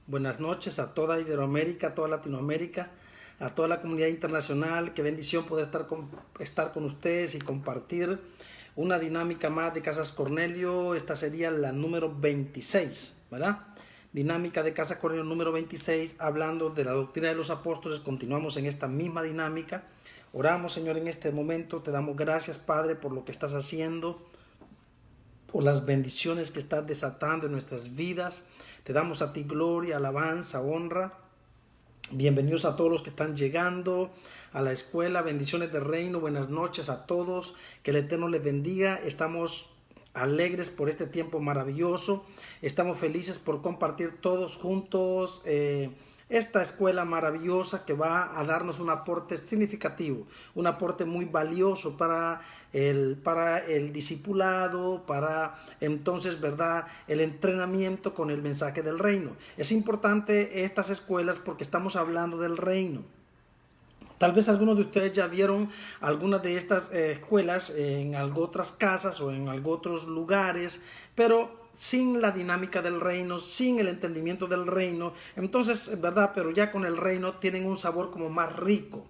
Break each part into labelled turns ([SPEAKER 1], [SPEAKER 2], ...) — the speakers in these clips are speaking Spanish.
[SPEAKER 1] Buenas noches a toda Iberoamérica, a toda Latinoamérica, a toda la comunidad internacional. Qué bendición poder estar con ustedes y compartir una dinámica más de Casas Cornelio. Esta sería la número 26, ¿verdad? Dinámica de Casa Cornelio número 26, hablando de la doctrina de los apóstoles. Continuamos en esta misma dinámica. Oramos, Señor, en este momento. Te damos gracias, Padre, por lo que estás haciendo, por las bendiciones que estás desatando en nuestras vidas. Te damos a ti gloria, alabanza, honra. Bienvenidos a todos los que están llegando a la escuela. Bendiciones del reino. Buenas noches a todos. Que el Eterno les bendiga. Estamos alegres por este tiempo maravilloso. Estamos felices por compartir todos juntos esta escuela maravillosa que va a darnos un aporte significativo, un aporte muy valioso para el discipulado, para entonces, ¿verdad?, el entrenamiento con el mensaje del reino. Es importante estas escuelas porque estamos hablando del reino. Tal vez algunos de ustedes ya vieron algunas de estas escuelas en otras casas o en otros lugares, pero sin la dinámica del reino, sin el entendimiento del reino. Entonces, ¿verdad? Pero ya con el reino tienen un sabor como más rico,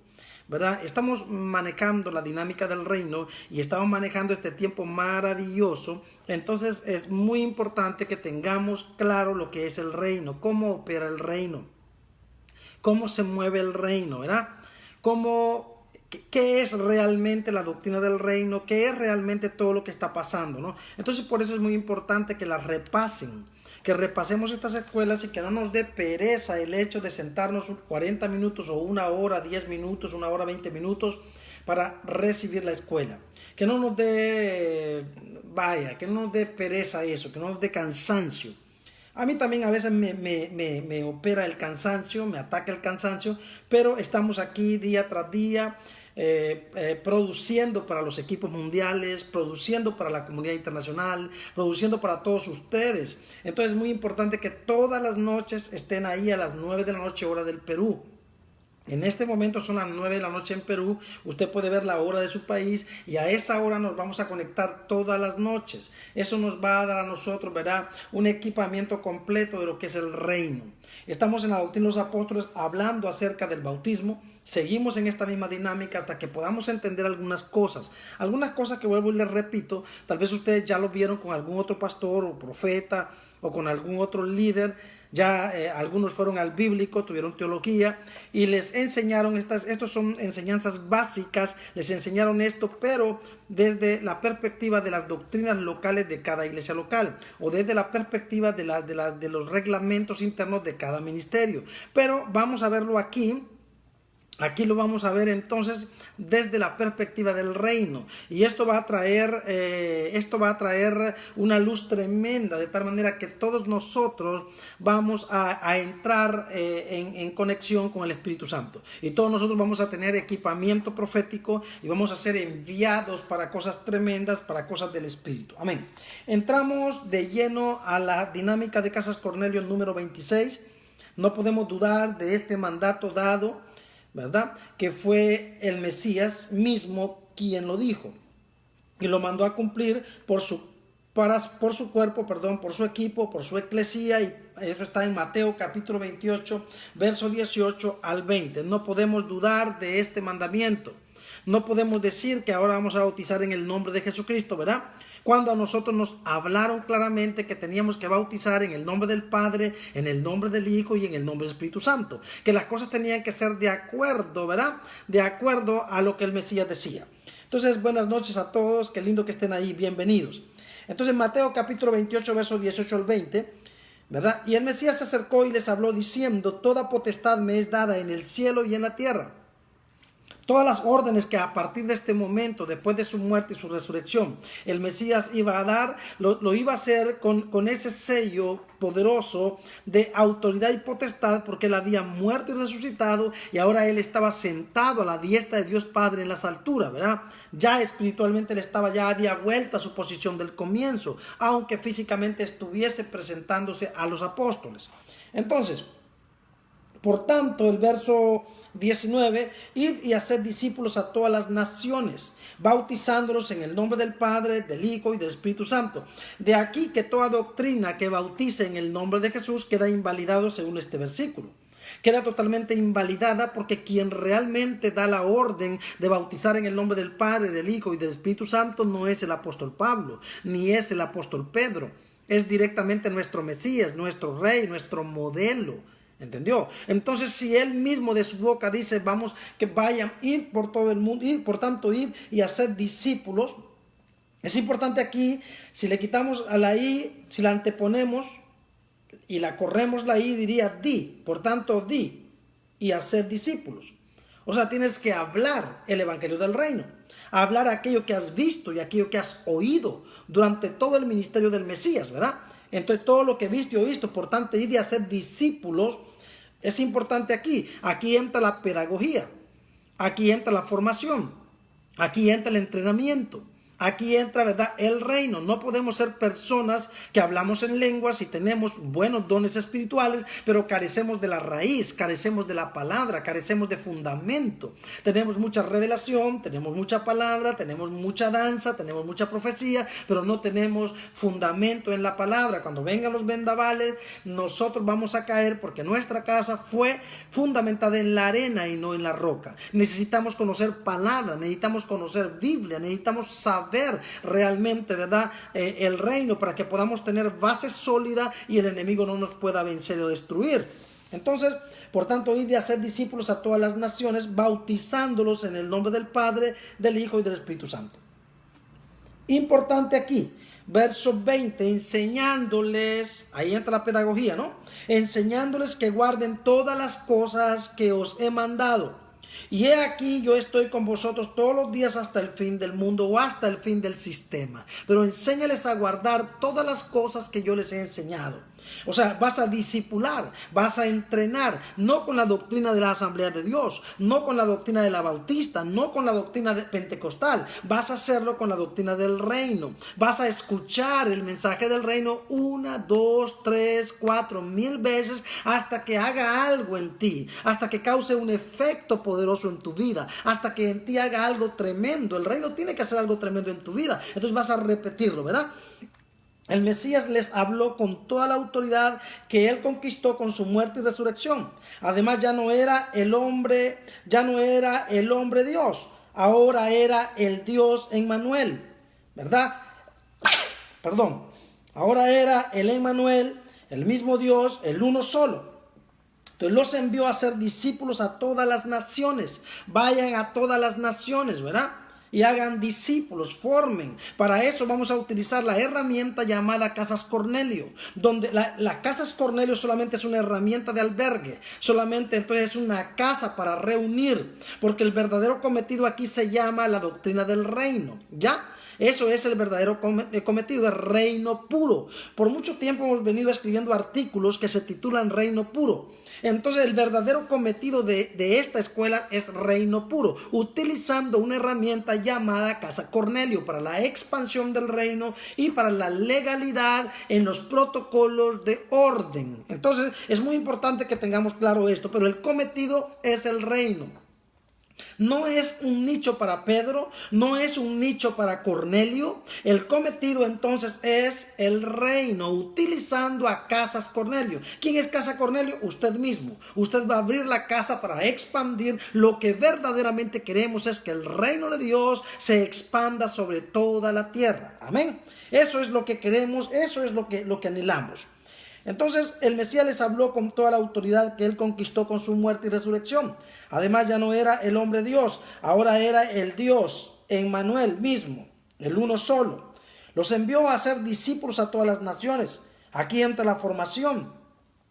[SPEAKER 1] ¿verdad? Estamos manejando la dinámica del reino y estamos manejando este tiempo maravilloso. Entonces es muy importante que tengamos claro lo que es el reino, cómo opera el reino, cómo se mueve el reino, ¿verdad? ¿Qué es realmente la doctrina del reino? ¿Qué es realmente todo lo que está pasando, ¿no? Entonces, por eso es muy importante que las repasen, que repasemos estas escuelas y que no nos dé pereza el hecho de sentarnos 40 minutos o una hora, 10 minutos, una hora, 20 minutos para recibir la escuela. Que no nos dé, que no nos dé pereza eso, que no nos dé cansancio. A mí también a veces me opera el cansancio, me ataca el cansancio, pero estamos aquí día tras día produciendo para los equipos mundiales, produciendo para la comunidad internacional, produciendo para todos ustedes. Entonces es muy importante que todas las noches estén ahí a las 9 de la noche, hora del Perú. En este momento son las 9 de la noche en Perú. Usted puede ver la hora de su país y a esa hora nos vamos a conectar todas las noches. Eso nos va a dar a nosotros, ¿verdad?, un equipamiento completo de lo que es el reino. Estamos en la doctrina de los apóstoles hablando acerca del bautismo. Seguimos en esta misma dinámica hasta que podamos entender algunas cosas. Algunas cosas que vuelvo y les repito, tal vez ustedes ya lo vieron con algún otro pastor o profeta o con algún otro líder. Ya algunos fueron al bíblico, tuvieron teología y les enseñaron estos son enseñanzas básicas, les enseñaron esto, pero desde la perspectiva de las doctrinas locales de cada iglesia local o desde la perspectiva de los reglamentos internos de cada ministerio. Pero vamos a verlo aquí. Aquí lo vamos a ver entonces desde la perspectiva del reino y esto va a traer una luz tremenda, de tal manera que todos nosotros vamos a entrar en conexión con el Espíritu Santo y todos nosotros vamos a tener equipamiento profético y vamos a ser enviados para cosas tremendas, para cosas del Espíritu. Amén. Entramos de lleno a la dinámica de Casas Cornelio número 26. No podemos dudar de este mandato dado, ¿verdad?, que fue el Mesías mismo quien lo dijo y lo mandó a cumplir por su cuerpo, por su equipo, por su eclesía, y eso está en Mateo capítulo 28, verso 18 al 20. No podemos dudar de este mandamiento. No podemos decir que ahora vamos a bautizar en el nombre de Jesucristo, ¿verdad?, cuando a nosotros nos hablaron claramente que teníamos que bautizar en el nombre del Padre, en el nombre del Hijo y en el nombre del Espíritu Santo. Que las cosas tenían que ser de acuerdo, ¿verdad?, de acuerdo a lo que el Mesías decía. Entonces, buenas noches a todos, qué lindo que estén ahí, bienvenidos. Entonces, Mateo capítulo 28, versos 18 al 20, ¿verdad? Y el Mesías se acercó y les habló diciendo: toda potestad me es dada en el cielo y en la tierra. Todas las órdenes que a partir de este momento, después de su muerte y su resurrección, el Mesías iba a dar, lo iba a hacer con ese sello poderoso de autoridad y potestad, porque él había muerto y resucitado y ahora él estaba sentado a la diestra de Dios Padre en las alturas, ¿verdad? Ya espiritualmente él había vuelto a su posición del comienzo, aunque físicamente estuviese presentándose a los apóstoles. Entonces, Por tanto, el verso 19, id y haced discípulos a todas las naciones, bautizándolos en el nombre del Padre, del Hijo y del Espíritu Santo. De aquí que toda doctrina que bautice en el nombre de Jesús queda invalidado según este versículo. Queda totalmente invalidada porque quien realmente da la orden de bautizar en el nombre del Padre, del Hijo y del Espíritu Santo no es el apóstol Pablo, ni es el apóstol Pedro. Es directamente nuestro Mesías, nuestro Rey, nuestro modelo. ¿Entendió? Entonces, si él mismo de su boca dice, vamos, que vayan, id por todo el mundo, id, por tanto, id y haced discípulos. Es importante aquí, si le quitamos a la i, si la anteponemos y la corremos la i, diría di. Por tanto, di y haced discípulos. O sea, tienes que hablar el evangelio del reino, hablar aquello que has visto y aquello que has oído durante todo el ministerio del Mesías, ¿verdad? Entonces, todo lo que viste y oíste, por tanto, ir y hacer discípulos, es importante aquí. Aquí entra la pedagogía, aquí entra la formación, aquí entra el entrenamiento, aquí entra, ¿verdad?, el reino. No podemos ser personas que hablamos en lenguas y tenemos buenos dones espirituales, pero carecemos de la raíz, carecemos de la palabra, carecemos de fundamento. Tenemos mucha revelación, tenemos mucha palabra, tenemos mucha danza, tenemos mucha profecía, pero no tenemos fundamento en la palabra. Cuando vengan los vendavales, nosotros vamos a caer porque nuestra casa fue fundamentada en la arena y no en la roca. Necesitamos conocer palabra, necesitamos conocer Biblia, necesitamos saber realmente, ¿verdad?, el reino, para que podamos tener base sólida y el enemigo no nos pueda vencer o destruir. Entonces, por tanto, id y hacer discípulos a todas las naciones, bautizándolos en el nombre del Padre, del Hijo y del Espíritu Santo. Importante aquí, verso 20, enseñándoles, ahí entra la pedagogía, ¿no? Enseñándoles que guarden todas las cosas que os he mandado. Y he aquí, yo estoy con vosotros todos los días hasta el fin del mundo o hasta el fin del sistema. Pero enséñales a guardar todas las cosas que yo les he enseñado. O sea, vas a discipular, vas a entrenar, no con la doctrina de la Asamblea de Dios, no con la doctrina de la Bautista, no con la doctrina de pentecostal, vas a hacerlo con la doctrina del reino. Vas a escuchar el mensaje del reino 1, 2, 3, 4 mil veces hasta que haga algo en ti, hasta que cause un efecto poderoso en tu vida, hasta que en ti haga algo tremendo. El reino tiene que hacer algo tremendo en tu vida, entonces vas a repetirlo, ¿verdad? El Mesías les habló con toda la autoridad que él conquistó con su muerte y resurrección. Además, ya no era el hombre Dios, ahora era el Dios Emmanuel, ¿verdad? Perdón, ahora era el Emmanuel, el mismo Dios, el uno solo. Entonces los envió a ser discípulos a todas las naciones. Vayan a todas las naciones, ¿verdad? Y hagan discípulos, formen. Para eso vamos a utilizar la herramienta llamada Casas Cornelio, donde la Casas Cornelio solamente es una herramienta de albergue, solamente entonces es una casa para reunir, porque el verdadero cometido aquí se llama la doctrina del reino, ¿ya? Eso es el verdadero cometido, el reino puro. Por mucho tiempo hemos venido escribiendo artículos que se titulan Reino Puro. Entonces el verdadero cometido de esta escuela es reino puro, utilizando una herramienta llamada Casa Cornelio para la expansión del reino y para la legalidad en los protocolos de orden. Entonces es muy importante que tengamos claro esto, pero el cometido es el reino. No es un nicho para Pedro, no es un nicho para Cornelio. El cometido entonces es el reino, utilizando a Casas Cornelio. ¿Quién es Casa Cornelio? Usted mismo. Usted va a abrir la casa para expandir. Lo que verdaderamente queremos es que el reino de Dios se expanda sobre toda la tierra. Amén. Eso es lo que queremos, eso es lo que anhelamos. Entonces el Mesías les habló con toda la autoridad que él conquistó con su muerte y resurrección. Además ya no era el hombre Dios, ahora era el Dios Emmanuel mismo, el uno solo. Los envió a ser discípulos a todas las naciones. Aquí entra la formación,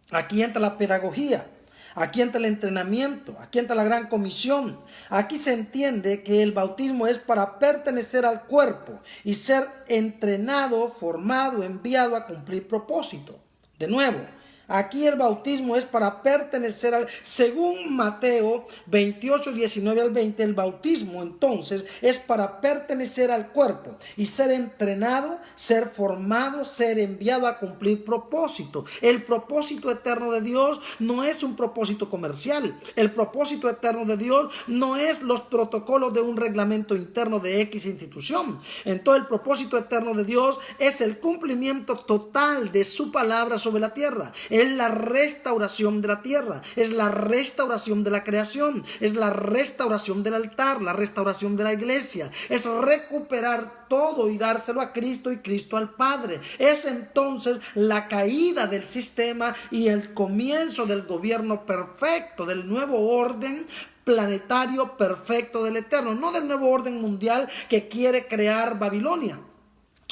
[SPEAKER 1] aquí entra la pedagogía, aquí entra el entrenamiento, aquí entra la gran comisión. Aquí se entiende que el bautismo es para pertenecer al cuerpo y ser entrenado, formado, enviado a cumplir propósito. De nuevo, Aquí el bautismo es para pertenecer al, según Mateo 28, 19 al 20, el bautismo entonces es para pertenecer al cuerpo y ser entrenado, ser formado, ser enviado a cumplir propósito. El propósito eterno de Dios no es un propósito comercial. El propósito eterno de Dios no es los protocolos de un reglamento interno de X institución. Entonces el propósito eterno de Dios es el cumplimiento total de su palabra sobre la tierra. Es la restauración de la tierra, es la restauración de la creación, es la restauración del altar, la restauración de la iglesia, es recuperar todo y dárselo a Cristo y Cristo al Padre. Es entonces la caída del sistema y el comienzo del gobierno perfecto, del nuevo orden planetario perfecto del Eterno, no del nuevo orden mundial que quiere crear Babilonia,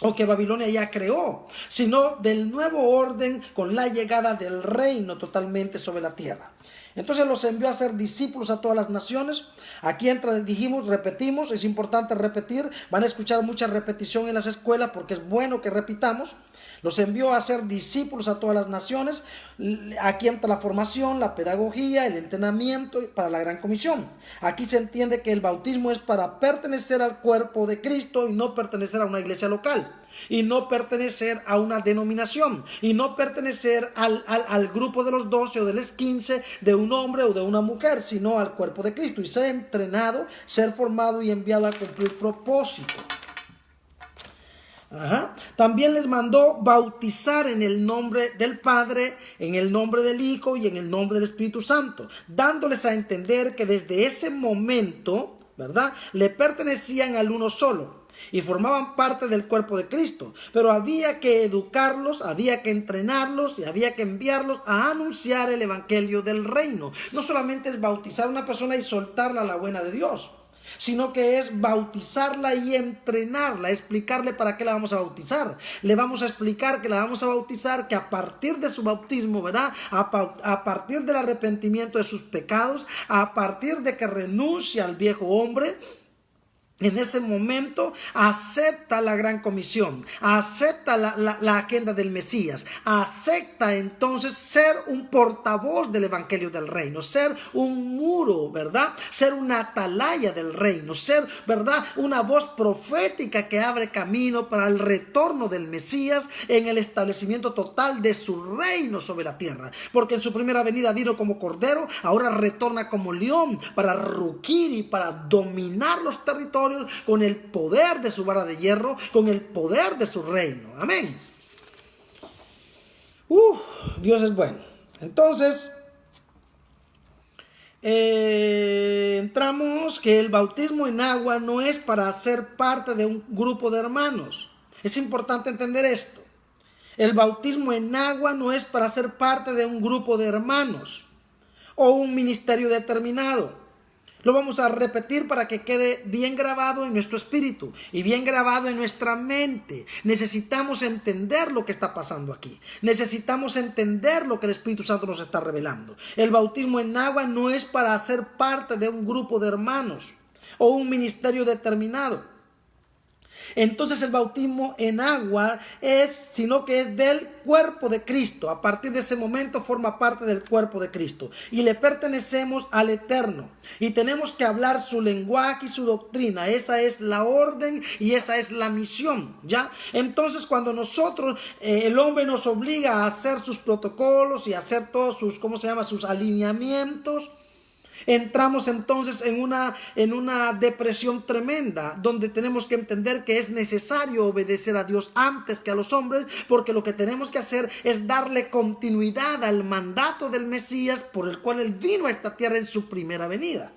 [SPEAKER 1] o que Babilonia ya creó, sino del nuevo orden con la llegada del reino totalmente sobre la tierra. Entonces los envió a ser discípulos a todas las naciones. Aquí entra, dijimos, repetimos, es importante repetir. Van a escuchar mucha repetición en las escuelas porque es bueno que repitamos. Los envió a ser discípulos a todas las naciones. Aquí entra la formación, la pedagogía, el entrenamiento para la gran comisión. Aquí se entiende que el bautismo es para pertenecer al cuerpo de Cristo y no pertenecer a una iglesia local. Y no pertenecer a una denominación. Y no pertenecer al grupo de los 12 o de los 15 de un hombre o de una mujer, sino al cuerpo de Cristo. Y ser entrenado, ser formado y enviado a cumplir propósito. También les mandó bautizar en el nombre del Padre, en el nombre del Hijo y en el nombre del Espíritu Santo, dándoles a entender que desde ese momento, ¿verdad?, le pertenecían al uno solo y formaban parte del cuerpo de Cristo, pero había que educarlos, había que entrenarlos y había que enviarlos a anunciar el evangelio del reino. No solamente es bautizar a una persona y soltarla a la buena de Dios, sino que es bautizarla y entrenarla, explicarle para qué la vamos a bautizar. Le vamos a explicar que la vamos a bautizar, que a partir de su bautismo, ¿verdad?, a partir del arrepentimiento de sus pecados, a partir de que renuncia al viejo hombre, en ese momento acepta la gran comisión, acepta la agenda del Mesías, acepta entonces ser un portavoz del evangelio del reino, ser un muro, ¿verdad?, ser una atalaya del reino, ser, ¿verdad?, una voz profética que abre camino para el retorno del Mesías en el establecimiento total de su reino sobre la tierra, porque en su primera venida vino como cordero, ahora retorna como león para rugir y para dominar los territorios con el poder de su vara de hierro, con el poder de su reino. Amén. Dios es bueno. Entonces, entramos que el bautismo en agua no es para ser parte de un grupo de hermanos. Es importante entender esto. El bautismo en agua no es para ser parte de un grupo de hermanos o un ministerio determinado. Lo vamos a repetir para que quede bien grabado en nuestro espíritu y bien grabado en nuestra mente. Necesitamos entender lo que está pasando aquí. Necesitamos entender lo que el Espíritu Santo nos está revelando. El bautismo en agua no es para ser parte de un grupo de hermanos o un ministerio determinado. Entonces el bautismo en agua sino que es del cuerpo de Cristo. A partir de ese momento forma parte del cuerpo de Cristo y le pertenecemos al Eterno y tenemos que hablar su lenguaje y su doctrina. Esa es la orden y esa es la misión, ¿ya? Entonces cuando nosotros, el hombre nos obliga a hacer sus protocolos y a hacer todos sus, sus alineamientos, entramos entonces en una depresión tremenda, donde tenemos que entender que es necesario obedecer a Dios antes que a los hombres, porque lo que tenemos que hacer es darle continuidad al mandato del Mesías por el cual Él vino a esta tierra en su primera venida.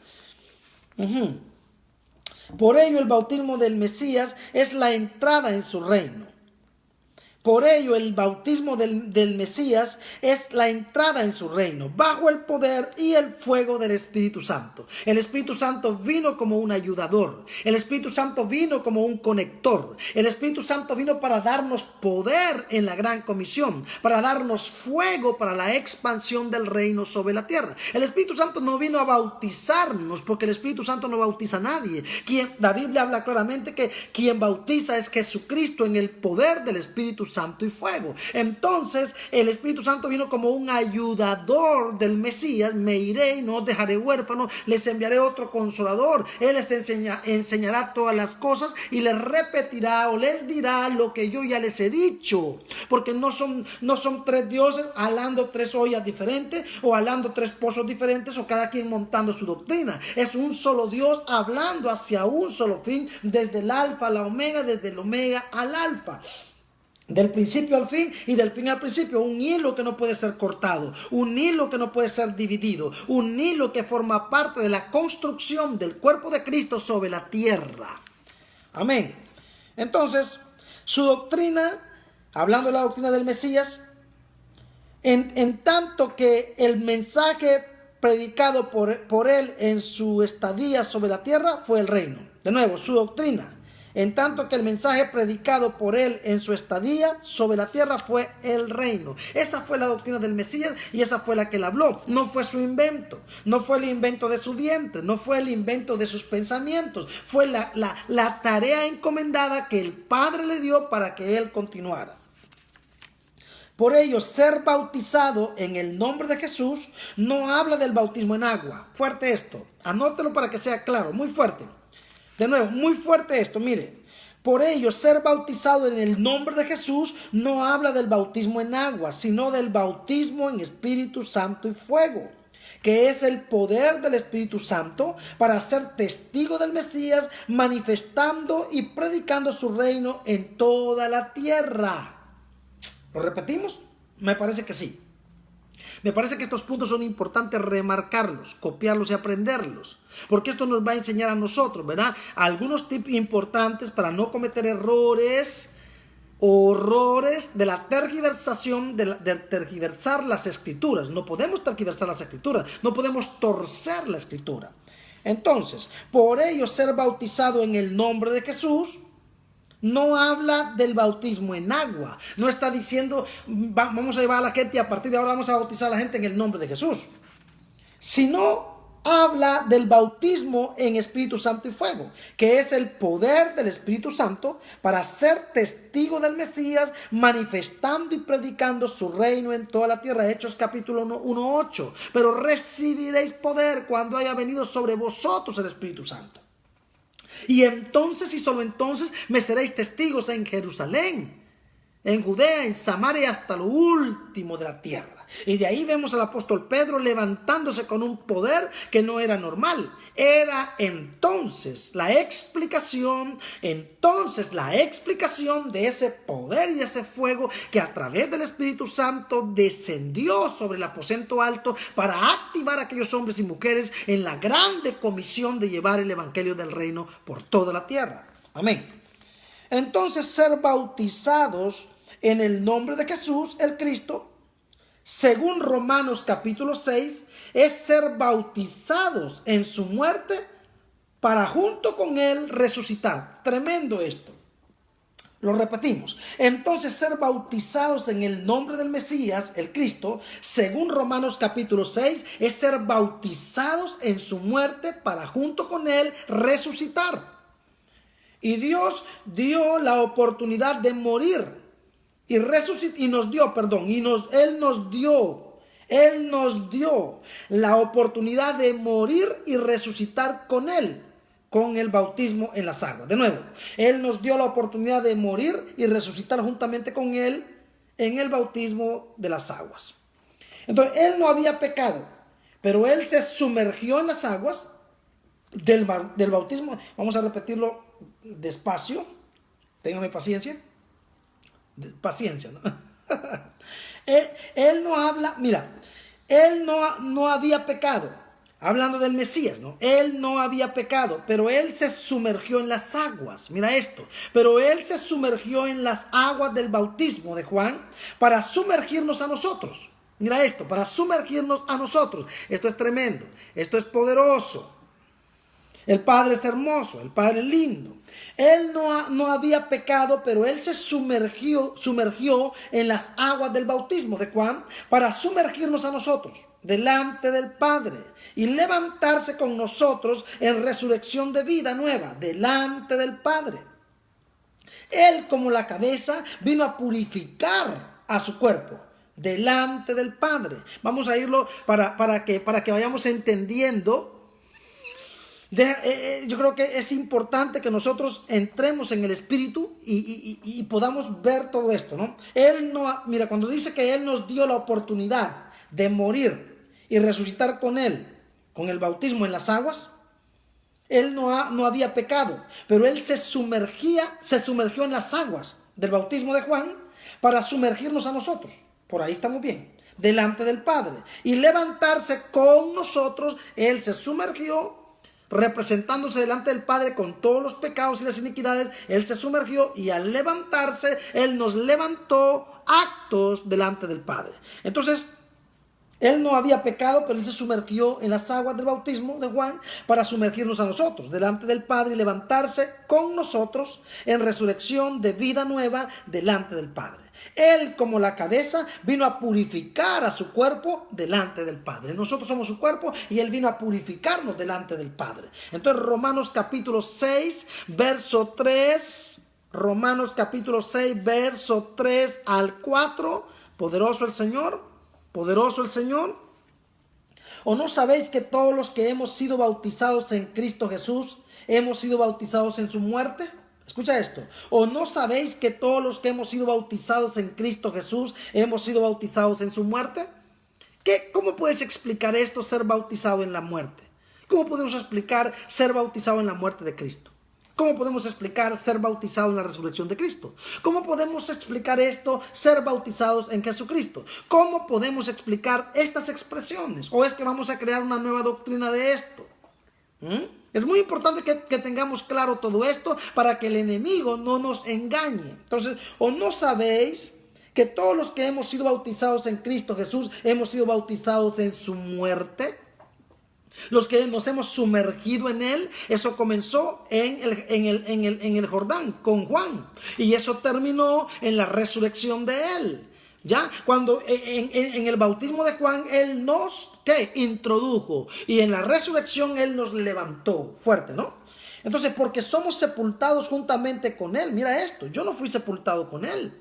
[SPEAKER 1] Por ello el bautismo del Mesías es la entrada en su reino. Por ello, el bautismo del Mesías es la entrada en su reino, bajo el poder y el fuego del Espíritu Santo. El Espíritu Santo vino como un ayudador. El Espíritu Santo vino como un conector. El Espíritu Santo vino para darnos poder en la gran comisión, para darnos fuego para la expansión del reino sobre la tierra. El Espíritu Santo no vino a bautizarnos, porque el Espíritu Santo no bautiza a nadie. La Biblia habla claramente que quien bautiza es Jesucristo en el poder del Espíritu Santo Santo y fuego. Entonces el Espíritu Santo vino como un ayudador del Mesías. Me iré y no os dejaré huérfanos, les enviaré otro consolador. Él les enseñará todas las cosas y les repetirá o les dirá lo que yo ya les he dicho. Porque no son tres dioses hablando tres ollas diferentes o hablando tres pozos diferentes o cada quien montando su doctrina. Es un solo Dios hablando hacia un solo fin, desde el alfa a la omega, desde el omega al alfa. Del principio al fin y del fin al principio. Un hilo que no puede ser cortado, un hilo que no puede ser dividido, un hilo que forma parte de la construcción del cuerpo de Cristo sobre la tierra. Amén. Entonces, su doctrina, hablando de la doctrina del Mesías, en tanto que el mensaje predicado por él en su estadía sobre la tierra fue el reino. De nuevo, su doctrina. En tanto que el mensaje predicado por él en su estadía sobre la tierra fue el reino. Esa fue la doctrina del Mesías y esa fue la que él habló. No fue su invento, no fue el invento de su vientre, no fue el invento de sus pensamientos. Fue la tarea encomendada que el Padre le dio para que él continuara. Por ello, ser bautizado en el nombre de Jesús no habla del bautismo en agua. Fuerte esto, anótelo para que sea claro, muy fuerte. De nuevo, muy fuerte esto, mire. Por ello, ser bautizado en el nombre de Jesús no habla del bautismo en agua, sino del bautismo en Espíritu Santo y fuego, que es el poder del Espíritu Santo para ser testigo del Mesías, manifestando y predicando su reino en toda la tierra. ¿Lo repetimos? Me parece que sí. Me parece que estos puntos son importantes remarcarlos, copiarlos y aprenderlos, porque esto nos va a enseñar a nosotros, ¿verdad? Algunos tips importantes para no cometer errores de la tergiversación, de tergiversar las escrituras. No podemos tergiversar las escrituras, no podemos torcer la escritura. Entonces, por ello ser bautizado en el nombre de Jesús no habla del bautismo en agua. No está diciendo vamos a llevar a la gente y a partir de ahora vamos a bautizar a la gente en el nombre de Jesús. Sino habla del bautismo en Espíritu Santo y fuego, que es el poder del Espíritu Santo para ser testigo del Mesías, manifestando y predicando su reino en toda la tierra. Hechos capítulo 1:8. Pero recibiréis poder cuando haya venido sobre vosotros el Espíritu Santo. Y entonces y solo entonces me seréis testigos en Jerusalén, en Judea, en Samaria, hasta lo último de la tierra. Y de ahí vemos al apóstol Pedro levantándose con un poder que no era normal. Era entonces la explicación de ese poder y de ese fuego que a través del Espíritu Santo descendió sobre el aposento alto para activar a aquellos hombres y mujeres en la grande comisión de llevar el evangelio del reino por toda la tierra. Amén. Entonces, ser bautizados en el nombre de Jesús, el Cristo, según Romanos capítulo 6, es ser bautizados en su muerte para junto con él resucitar. Tremendo esto. Lo repetimos. Entonces, ser bautizados en el nombre del Mesías, el Cristo, según Romanos capítulo 6, es ser bautizados en su muerte para junto con él resucitar. Y Dios dio la oportunidad de morir y resucitar, Él nos dio la oportunidad de morir y resucitar con Él, con el bautismo en las aguas. De nuevo, Él nos dio la oportunidad de morir y resucitar juntamente con Él en el bautismo de las aguas. Entonces, Él no había pecado, pero Él se sumergió en las aguas del bautismo. Vamos a repetirlo despacio. Téngame paciencia. Paciencia, ¿no? Él no habla, mira, él no había pecado, hablando del Mesías, ¿no? Él no había pecado, pero él se sumergió en las aguas, mira esto, pero él se sumergió en las aguas del bautismo de Juan para sumergirnos a nosotros, mira esto, para sumergirnos a nosotros. Esto es tremendo, esto es poderoso. El Padre es hermoso, el Padre es lindo. Él no había pecado, pero él se sumergió en las aguas del bautismo de Juan para sumergirnos a nosotros delante del Padre y levantarse con nosotros en resurrección de vida nueva delante del Padre. Él, como la cabeza, vino a purificar a su cuerpo delante del Padre. Vamos a irlo para que vayamos entendiendo. Yo creo que es importante que nosotros entremos en el Espíritu y podamos ver todo esto, ¿no? Mira, cuando dice que Él nos dio la oportunidad de morir y resucitar con Él, con el bautismo en las aguas, Él no había pecado, pero Él se sumergió en las aguas del bautismo de Juan para sumergirnos a nosotros. Por ahí estamos bien, delante del Padre, y levantarse con nosotros. Él se sumergió, representándose delante del Padre con todos los pecados y las iniquidades. Él se sumergió, y al levantarse, Él nos levantó actos delante del Padre. Entonces, Él no había pecado, pero Él se sumergió en las aguas del bautismo de Juan para sumergirnos a nosotros delante del Padre y levantarse con nosotros en resurrección de vida nueva delante del Padre. Él, como la cabeza, vino a purificar a su cuerpo delante del Padre. Nosotros somos su cuerpo y Él vino a purificarnos delante del Padre. Entonces, Romanos capítulo 6, verso 3. Romanos capítulo 6, verso 3 al 4. Poderoso el Señor. Poderoso el Señor. ¿O no sabéis que todos los que hemos sido bautizados en Cristo Jesús hemos sido bautizados en su muerte? Escucha esto. ¿O no sabéis que todos los que hemos sido bautizados en Cristo Jesús hemos sido bautizados en su muerte? ¿Cómo puedes explicar esto, ser bautizado en la muerte? ¿Cómo podemos explicar ser bautizado en la muerte de Cristo? ¿Cómo podemos explicar ser bautizados en la resurrección de Cristo? ¿Cómo podemos explicar esto, ser bautizados en Jesucristo? ¿Cómo podemos explicar estas expresiones? ¿O es que vamos a crear una nueva doctrina de esto? Es muy importante que tengamos claro todo esto para que el enemigo no nos engañe. Entonces, ¿o no sabéis que todos los que hemos sido bautizados en Cristo Jesús hemos sido bautizados en su muerte? Los que nos hemos sumergido en Él, eso comenzó en el Jordán con Juan, y eso terminó en la resurrección de Él. Ya, cuando en el bautismo de Juan, Él nos introdujo, y en la resurrección Él nos levantó. Fuerte, ¿no? Entonces, porque somos sepultados juntamente con Él. Mira esto, yo no fui sepultado con Él.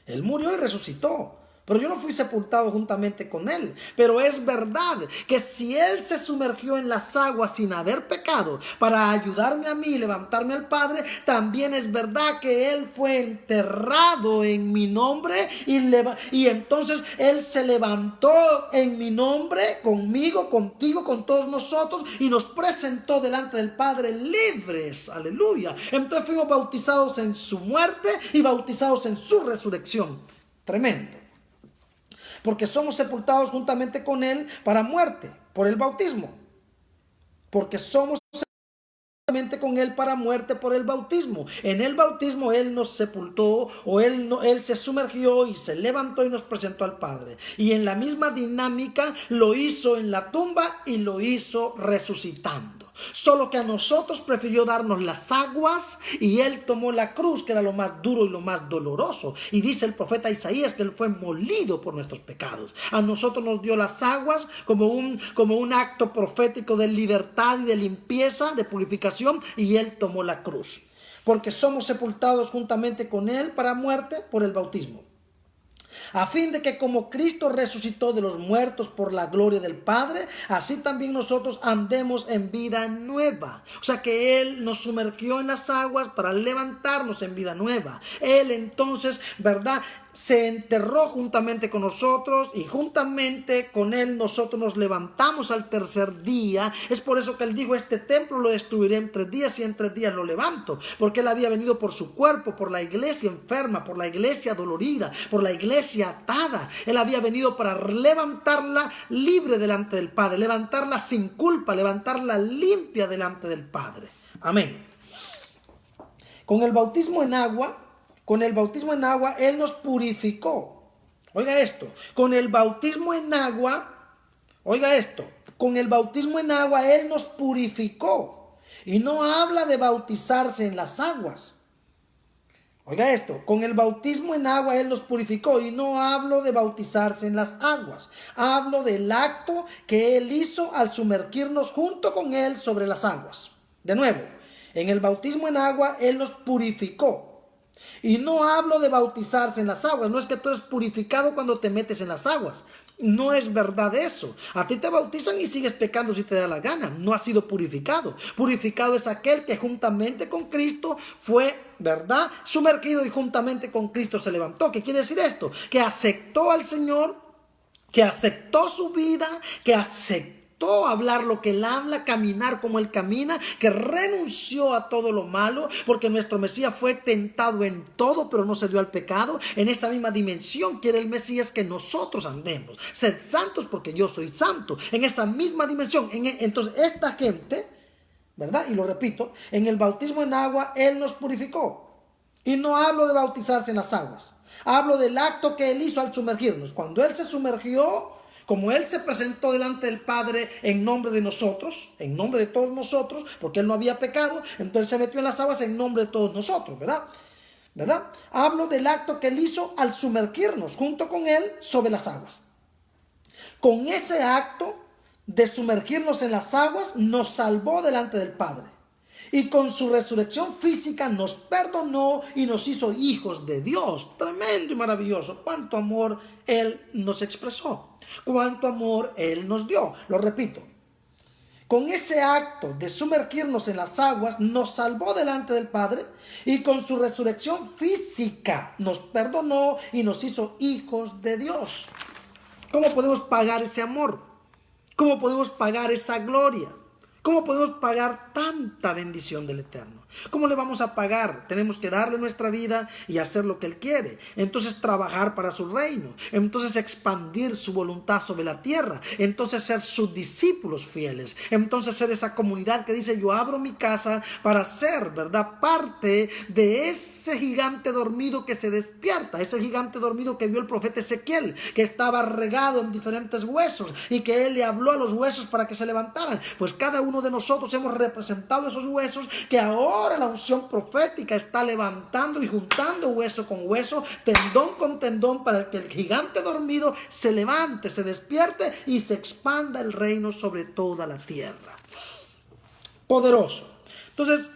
[SPEAKER 1] Él murió y resucitó, pero yo no fui sepultado juntamente con Él. Pero es verdad que si Él se sumergió en las aguas sin haber pecado para ayudarme a mí y levantarme al Padre, también es verdad que Él fue enterrado en mi nombre y entonces Él se levantó en mi nombre, conmigo, contigo, con todos nosotros, y nos presentó delante del Padre libres. Aleluya. Entonces fuimos bautizados en su muerte y bautizados en su resurrección. Tremendo. Porque somos sepultados juntamente con Él para muerte, por el bautismo. Porque somos juntamente con Él para muerte por el bautismo. En el bautismo Él nos sepultó, o Él se sumergió y se levantó y nos presentó al Padre. Y en la misma dinámica lo hizo en la tumba y lo hizo resucitando. Solo que a nosotros prefirió darnos las aguas y Él tomó la cruz, que era lo más duro y lo más doloroso. Y dice el profeta Isaías que Él fue molido por nuestros pecados. A nosotros nos dio las aguas como un acto profético de libertad y de limpieza, de purificación, y Él tomó la cruz. Porque somos sepultados juntamente con Él para muerte por el bautismo, a fin de que como Cristo resucitó de los muertos por la gloria del Padre, así también nosotros andemos en vida nueva. O sea que Él nos sumergió en las aguas para levantarnos en vida nueva. Él entonces, ¿verdad?, se enterró juntamente con nosotros, y juntamente con Él nosotros nos levantamos al tercer día. Es por eso que Él dijo: este templo lo destruiré en 3 días y en 3 días lo levanto. Porque Él había venido por su cuerpo, por la iglesia enferma, por la iglesia dolorida, por la iglesia atada. Él había venido para levantarla libre delante del Padre, levantarla sin culpa, levantarla limpia delante del Padre. Amén. Con el bautismo en agua, Él nos purificó. Oiga esto, con el bautismo en agua, Él nos purificó. Y no habla de bautizarse en las aguas. Oiga esto, con el bautismo en agua Él nos purificó, y no hablo de bautizarse en las aguas. Hablo del acto que Él hizo al sumergirnos junto con Él sobre las aguas. De nuevo, en el bautismo en agua Él nos purificó. Y no hablo de bautizarse en las aguas. No es que tú eres purificado cuando te metes en las aguas. No es verdad eso. A ti te bautizan y sigues pecando si te da la gana. No has sido purificado. Purificado es aquel que juntamente con Cristo fue, ¿verdad?, sumergido y juntamente con Cristo se levantó. ¿Qué quiere decir esto? Que aceptó al Señor, que aceptó su vida, que aceptó hablar lo que él habla, caminar como él camina, que renunció a todo lo malo, porque nuestro Mesías fue tentado en todo, pero no se dio al pecado. En esa misma dimensión quiere el Mesías que nosotros andemos. Sed santos porque yo soy santo. En esa misma dimensión. Entonces esta gente, ¿verdad? Y lo repito, en el bautismo en agua él nos purificó. Y no hablo de bautizarse en las aguas. Hablo del acto que él hizo al sumergirnos. Cuando él se sumergió, como él se presentó delante del Padre en nombre de nosotros, en nombre de todos nosotros, porque él no había pecado, entonces se metió en las aguas en nombre de todos nosotros, ¿verdad? Hablo del acto que él hizo al sumergirnos junto con él sobre las aguas. Con ese acto de sumergirnos en las aguas, nos salvó delante del Padre. Y con su resurrección física nos perdonó y nos hizo hijos de Dios. Tremendo y maravilloso. Cuánto amor él nos expresó. Cuánto amor él nos dio. Lo repito. Con ese acto de sumergirnos en las aguas, nos salvó delante del Padre. Y con su resurrección física nos perdonó y nos hizo hijos de Dios. ¿Cómo podemos pagar ese amor? ¿Cómo podemos pagar esa gloria? ¿Cómo podemos pagar tanta bendición del Eterno? ¿Cómo le vamos a pagar? Tenemos que darle nuestra vida y hacer lo que Él quiere. Entonces trabajar para su reino. Entonces expandir su voluntad sobre la tierra. Entonces ser sus discípulos fieles. Entonces ser esa comunidad que dice: yo abro mi casa para ser, ¿verdad?, parte de ese gigante dormido que se despierta. Ese gigante dormido que vio el profeta Ezequiel, que estaba regado en diferentes huesos y que él le habló a los huesos para que se levantaran. Pues cada uno de nosotros hemos representado esos huesos que ahora la unción profética está levantando y juntando hueso con hueso, tendón con tendón, para que el gigante dormido se levante, se despierte y se expanda el reino sobre toda la tierra. Poderoso. Entonces,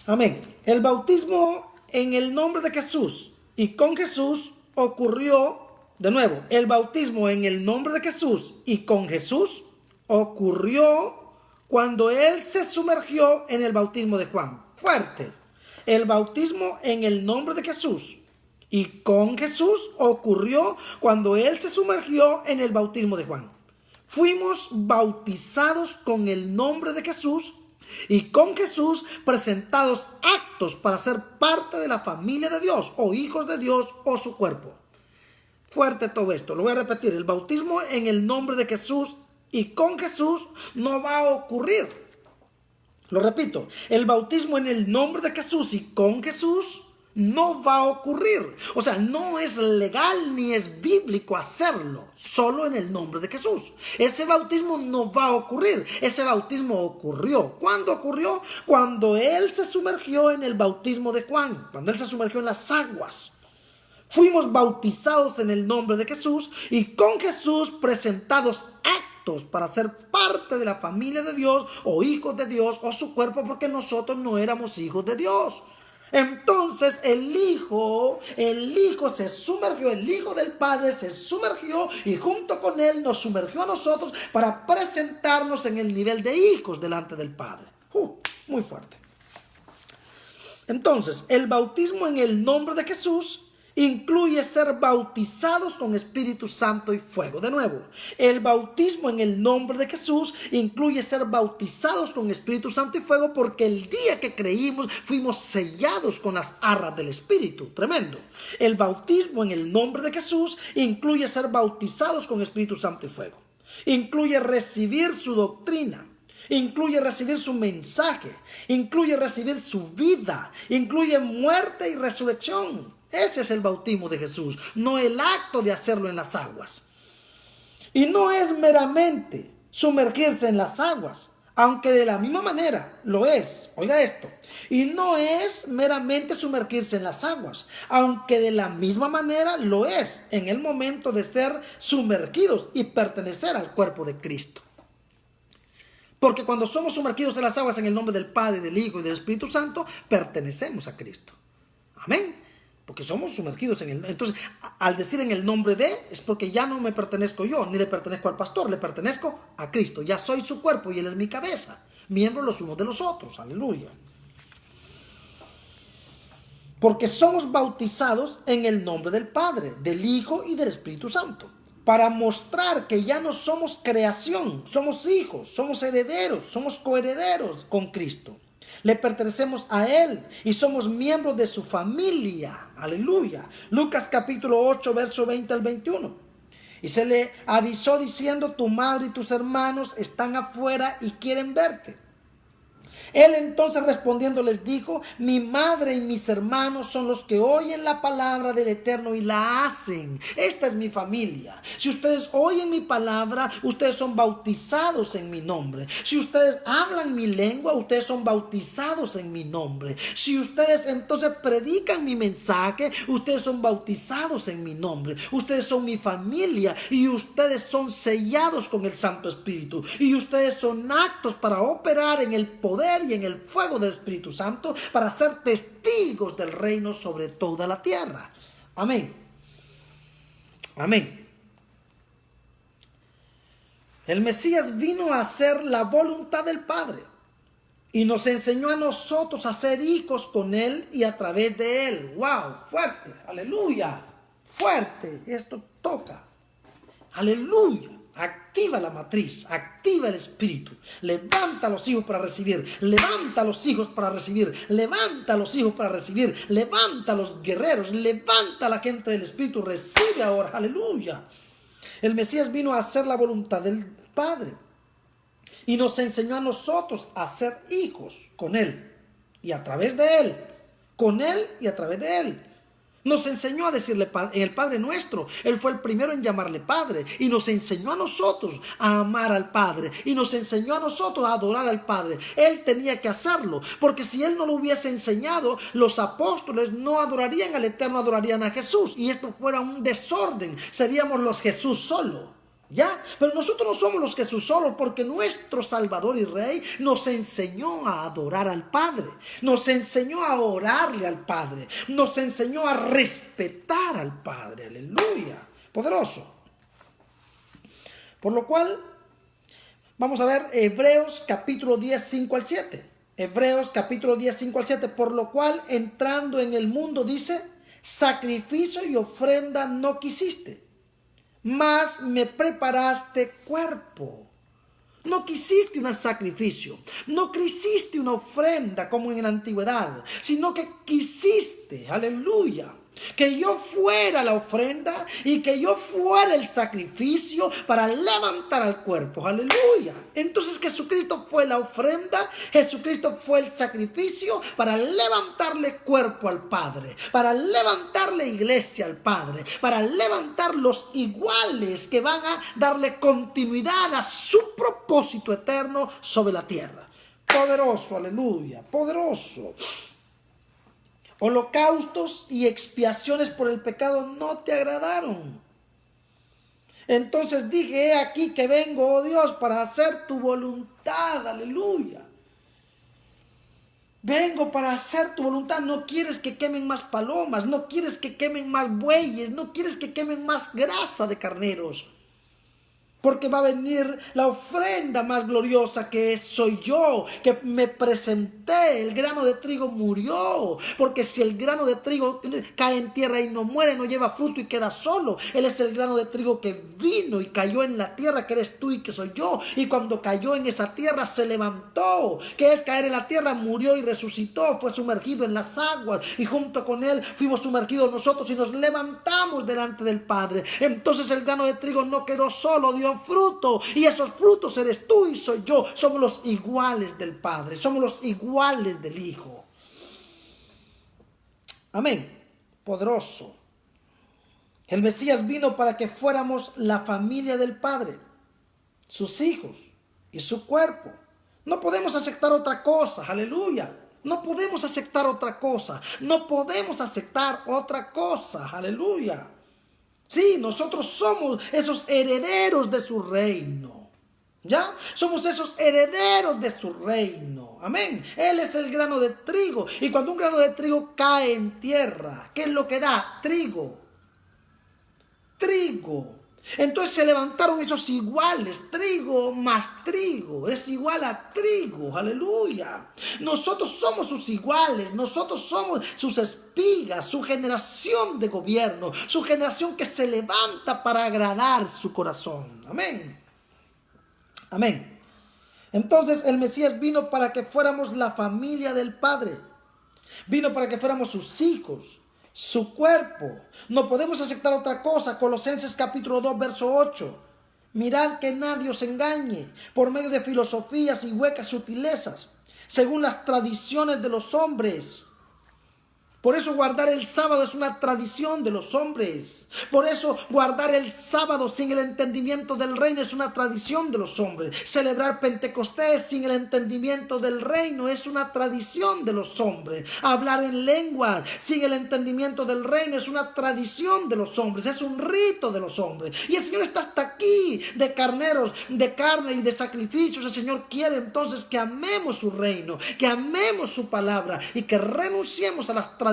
[SPEAKER 1] amén. El bautismo en el nombre de Jesús y con Jesús ocurrió, de nuevo, el bautismo en el nombre de Jesús y con Jesús ocurrió cuando él se sumergió en el bautismo de Juan. Fuerte. El bautismo en el nombre de Jesús y con Jesús ocurrió cuando él se sumergió en el bautismo de Juan. Fuimos bautizados con el nombre de Jesús y con Jesús presentados actos para ser parte de la familia de Dios o hijos de Dios o su cuerpo. Fuerte todo esto. Lo voy a repetir. El bautismo en el nombre de Jesús y con Jesús no va a ocurrir. Lo repito, el bautismo en el nombre de Jesús y con Jesús no va a ocurrir. O sea, no es legal ni es bíblico hacerlo solo en el nombre de Jesús. Ese bautismo no va a ocurrir. Ese bautismo ocurrió. ¿Cuándo ocurrió? Cuando él se sumergió en el bautismo de Juan, cuando él se sumergió en las aguas. Fuimos bautizados en el nombre de Jesús y con Jesús presentados actos para ser parte de la familia de Dios o hijos de Dios o su cuerpo, porque nosotros no éramos hijos de Dios. Entonces el Hijo se sumergió, el Hijo del Padre se sumergió y junto con él nos sumergió a nosotros para presentarnos en el nivel de hijos delante del Padre. Muy fuerte. Entonces, el bautismo en el nombre de Jesús incluye ser bautizados con Espíritu Santo y fuego. De nuevo, el bautismo en el nombre de Jesús incluye ser bautizados con Espíritu Santo y fuego, porque el día que creímos fuimos sellados con las arras del Espíritu. Tremendo. El bautismo en el nombre de Jesús incluye ser bautizados con Espíritu Santo y fuego. Incluye recibir su doctrina. Incluye recibir su mensaje. Incluye recibir su vida. Incluye muerte y resurrección. Ese es el bautismo de Jesús, no el acto de hacerlo en las aguas. Y no es meramente sumergirse en las aguas, aunque de la misma manera lo es. Oiga esto. Y no es meramente sumergirse en las aguas, aunque de la misma manera lo es en el momento de ser sumergidos y pertenecer al cuerpo de Cristo. Porque cuando somos sumergidos en las aguas en el nombre del Padre, del Hijo y del Espíritu Santo, pertenecemos a Cristo. Amén. Porque somos sumergidos en el... Entonces, al decir en el nombre de, es porque ya no me pertenezco yo, ni le pertenezco al pastor, le pertenezco a Cristo. Ya soy su cuerpo y Él es mi cabeza. Miembros los unos de los otros. Aleluya. Porque somos bautizados en el nombre del Padre, del Hijo y del Espíritu Santo. Para mostrar que ya no somos creación, somos hijos, somos herederos, somos coherederos con Cristo. Le pertenecemos a Él y somos miembros de su familia. Aleluya. Lucas capítulo 8, verso 20 al 21. Y se le avisó diciendo: tu madre y tus hermanos están afuera y quieren verte. Él entonces respondiendo les dijo: mi madre y mis hermanos son los que oyen la palabra del Eterno y la hacen. Esta es mi familia. Si ustedes oyen mi palabra, ustedes son bautizados en mi nombre. Si ustedes hablan mi lengua, ustedes son bautizados en mi nombre. Si ustedes entonces predican mi mensaje, ustedes son bautizados en mi nombre. Ustedes son mi familia y ustedes son sellados con el Santo Espíritu. Y ustedes son aptos para operar en el poder y en el fuego del Espíritu Santo para ser testigos del reino sobre toda la tierra. Amén. Amén. El Mesías vino a hacer la voluntad del Padre y nos enseñó a nosotros a ser hijos con Él y a través de Él. ¡Wow! Fuerte. Aleluya. Fuerte. Esto toca. Aleluya. Activa la matriz, activa el espíritu, levanta a los hijos para recibir, levanta a los hijos para recibir, levanta a los hijos para recibir, levanta a los guerreros, levanta a la gente del espíritu, recibe ahora, aleluya. El Mesías vino a hacer la voluntad del Padre y nos enseñó a nosotros a ser hijos con Él y a través de Él, con Él y a través de Él. Nos enseñó a decirle en el Padre Nuestro. Él fue el primero en llamarle Padre. Y nos enseñó a nosotros a amar al Padre. Y nos enseñó a nosotros a adorar al Padre. Él tenía que hacerlo. Porque si Él no lo hubiese enseñado, los apóstoles no adorarían al Eterno, adorarían a Jesús. Y esto fuera un desorden. Seríamos los Jesús solo. ¿Ya? Pero nosotros no somos los Jesús solo, porque nuestro Salvador y Rey nos enseñó a adorar al Padre, nos enseñó a orarle al Padre, nos enseñó a respetar al Padre. Aleluya, poderoso. Por lo cual, vamos a ver Hebreos capítulo 10, 5 al 7. Hebreos capítulo 10, 5 al 7. Por lo cual, entrando en el mundo, dice: sacrificio y ofrenda no quisiste, mas me preparaste cuerpo. No quisiste un sacrificio, no quisiste una ofrenda como en la antigüedad, sino que quisiste, aleluya, que yo fuera la ofrenda y que yo fuera el sacrificio para levantar al cuerpo, aleluya. Entonces Jesucristo fue la ofrenda, Jesucristo fue el sacrificio para levantarle cuerpo al Padre, para levantarle iglesia al Padre, para levantar los iguales que van a darle continuidad a su propósito eterno sobre la tierra. Poderoso, aleluya, poderoso. Holocaustos y expiaciones por el pecado no te agradaron. Entonces dije: he aquí que vengo, oh Dios, para hacer tu voluntad. Aleluya. Vengo para hacer tu voluntad. No quieres que quemen más palomas, no quieres que quemen más bueyes, no quieres que quemen más grasa de carneros. Porque va a venir la ofrenda más gloriosa, que soy yo, que me presenté. El grano de trigo murió. Porque si el grano de trigo cae en tierra y no muere, no lleva fruto y queda solo. Él es el grano de trigo que vino y cayó en la tierra, que eres tú y que soy yo. Y cuando cayó en esa tierra se levantó. ¿Qué es caer en la tierra? Murió y resucitó. Fue sumergido en las aguas. Y junto con él fuimos sumergidos nosotros y nos levantamos delante del Padre. Entonces el grano de trigo no quedó solo, dio fruto, y esos frutos eres tú y soy yo. Somos los iguales del Padre, somos los iguales del Hijo. Amén. Poderoso. El Mesías vino para que fuéramos la familia del Padre, sus hijos y su cuerpo. No podemos aceptar otra cosa. Aleluya. No podemos aceptar otra cosa. No podemos aceptar otra cosa. Aleluya. Sí, nosotros somos esos herederos de su reino. ¿Ya? Somos esos herederos de su reino. Amén. Él es el grano de trigo. Y cuando un grano de trigo cae en tierra, ¿qué es lo que da? Trigo. Trigo. Entonces se levantaron esos iguales. Trigo más trigo es igual a trigo. Aleluya. Nosotros somos sus iguales. Nosotros somos sus espigas, su generación de gobierno, su generación que se levanta para agradar su corazón. Amén. Amén. Entonces el Mesías vino para que fuéramos la familia del Padre. Vino para que fuéramos sus hijos, su cuerpo. No podemos aceptar otra cosa. Colosenses capítulo 2, verso 8. Mirad que nadie os engañe por medio de filosofías y huecas sutilezas, según las tradiciones de los hombres. Por eso guardar el sábado es una tradición de los hombres. Por eso guardar el sábado sin el entendimiento del reino es una tradición de los hombres. Celebrar Pentecostés sin el entendimiento del reino es una tradición de los hombres. Hablar en lengua sin el entendimiento del reino es una tradición de los hombres. Es un rito de los hombres. Y el Señor está hasta aquí de carneros, de carne y de sacrificios. El Señor quiere entonces que amemos su reino, que amemos su palabra y que renunciemos a las tradiciones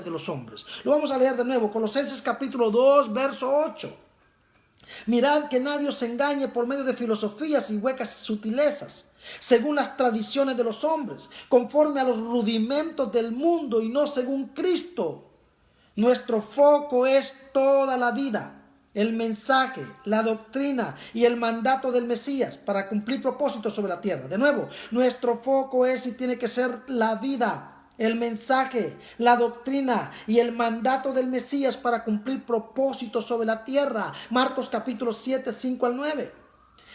[SPEAKER 1] de los hombres. Lo vamos a leer de nuevo. Colosenses capítulo 2, verso 8. Mirad que nadie os engañe por medio de filosofías y huecas sutilezas, según las tradiciones de los hombres, conforme a los rudimentos del mundo y no según Cristo. Nuestro foco es toda la vida, el mensaje, la doctrina y el mandato del Mesías para cumplir propósitos sobre la tierra. De nuevo, nuestro foco es y tiene que ser la vida, el mensaje, la doctrina y el mandato del Mesías para cumplir propósitos sobre la tierra. Marcos capítulo 7, 5 al 9.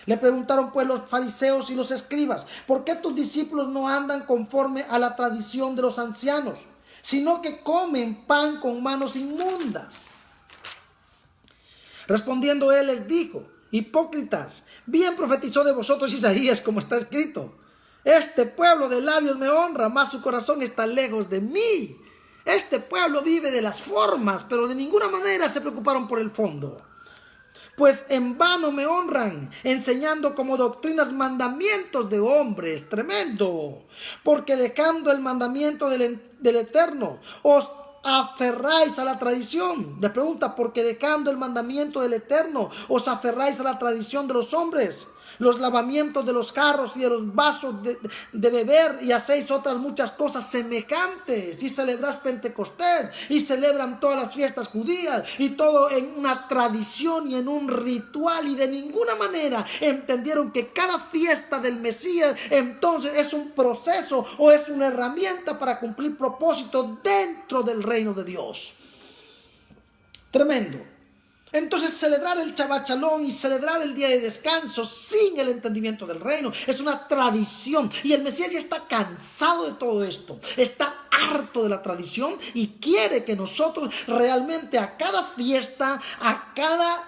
[SPEAKER 1] Le preguntaron pues los fariseos y los escribas: ¿por qué tus discípulos no andan conforme a la tradición de los ancianos, sino que comen pan con manos inmundas? Respondiendo él les dijo: hipócritas, bien profetizó de vosotros Isaías, como está escrito: este pueblo de labios me honra, mas su corazón está lejos de mí. Este pueblo vive de las formas, pero de ninguna manera se preocuparon por el fondo. Pues en vano me honran, enseñando como doctrinas mandamientos de hombres. Tremendo. Porque dejando el mandamiento del Eterno, os aferráis a la tradición. Le pregunta: porque dejando el mandamiento del Eterno, os aferráis a la tradición de los hombres, los lavamientos de los jarros y de los vasos de beber, y hacéis otras muchas cosas semejantes, y celebráis Pentecostés, y celebran todas las fiestas judías, y todo en una tradición y en un ritual, y de ninguna manera entendieron que cada fiesta del Mesías entonces es un proceso o es una herramienta para cumplir propósitos dentro del reino de Dios. Tremendo. Entonces celebrar el Chabachalón y celebrar el día de descanso sin el entendimiento del reino es una tradición, y el Mesías ya está cansado de todo esto, está harto de la tradición y quiere que nosotros realmente a cada fiesta, a cada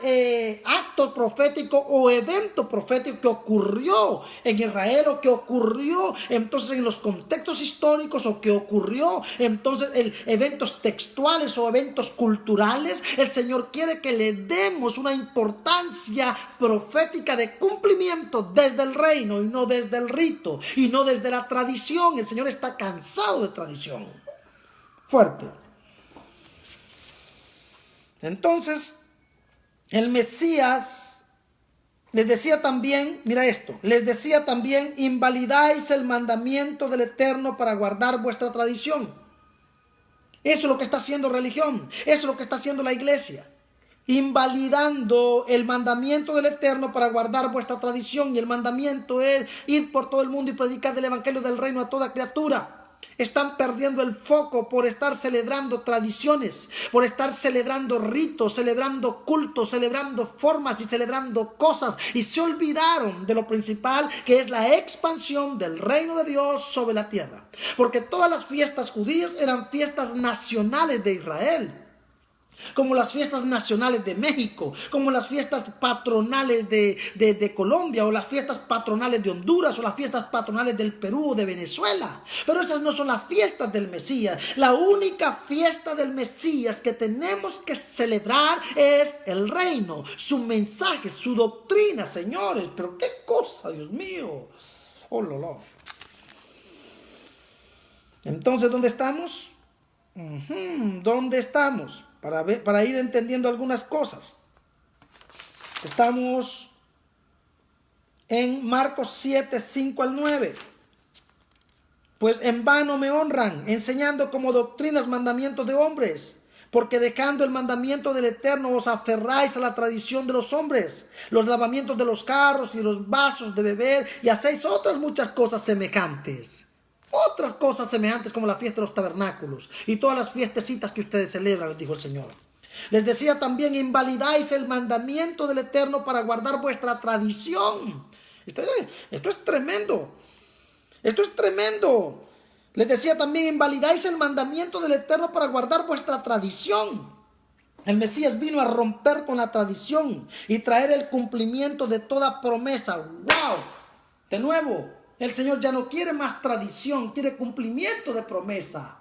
[SPEAKER 1] acto profético o evento profético que ocurrió en Israel o que ocurrió entonces en los contextos históricos o que ocurrió entonces en eventos textuales o eventos culturales, el Señor quiere que le demos una importancia profética de cumplimiento desde el reino y no desde el rito y no desde la tradición. El Señor está cansado de tradición. Fuerte. Entonces, el Mesías les decía también, mira esto, les decía también: invalidáis el mandamiento del Eterno para guardar vuestra tradición. Eso es lo que está haciendo religión, eso es lo que está haciendo la iglesia. Invalidando el mandamiento del Eterno para guardar vuestra tradición. Y el mandamiento es ir por todo el mundo y predicar el evangelio del reino a toda criatura. Están perdiendo el foco por estar celebrando tradiciones, por estar celebrando ritos, celebrando cultos, celebrando formas y celebrando cosas, y se olvidaron de lo principal, que es la expansión del reino de Dios sobre la tierra. Porque todas las fiestas judías eran fiestas nacionales de Israel, como las fiestas nacionales de México, como las fiestas patronales de Colombia, o las fiestas patronales de Honduras, o las fiestas patronales del Perú o de Venezuela. Pero esas no son las fiestas del Mesías. La única fiesta del Mesías que tenemos que celebrar es el reino, su mensaje, su doctrina, señores. Pero qué cosa, Dios mío. Oh, lo. Entonces, ¿dónde estamos? ¿Dónde estamos? Para ir entendiendo algunas cosas. Estamos en Marcos 7, 5 al 9. Pues en vano me honran, enseñando como doctrinas mandamientos de hombres, porque dejando el mandamiento del Eterno os aferráis a la tradición de los hombres, los lavamientos de los carros y los vasos de beber, y hacéis otras muchas cosas semejantes. Otras cosas semejantes como la fiesta de los tabernáculos y todas las fiestecitas que ustedes celebran, les dijo el Señor. Les decía también, invalidáis el mandamiento del Eterno para guardar vuestra tradición. Esto es tremendo. Esto es tremendo. Les decía también, invalidáis el mandamiento del Eterno para guardar vuestra tradición. El Mesías vino a romper con la tradición y traer el cumplimiento de toda promesa. ¡Wow! De nuevo, el Señor ya no quiere más tradición, quiere cumplimiento de promesa.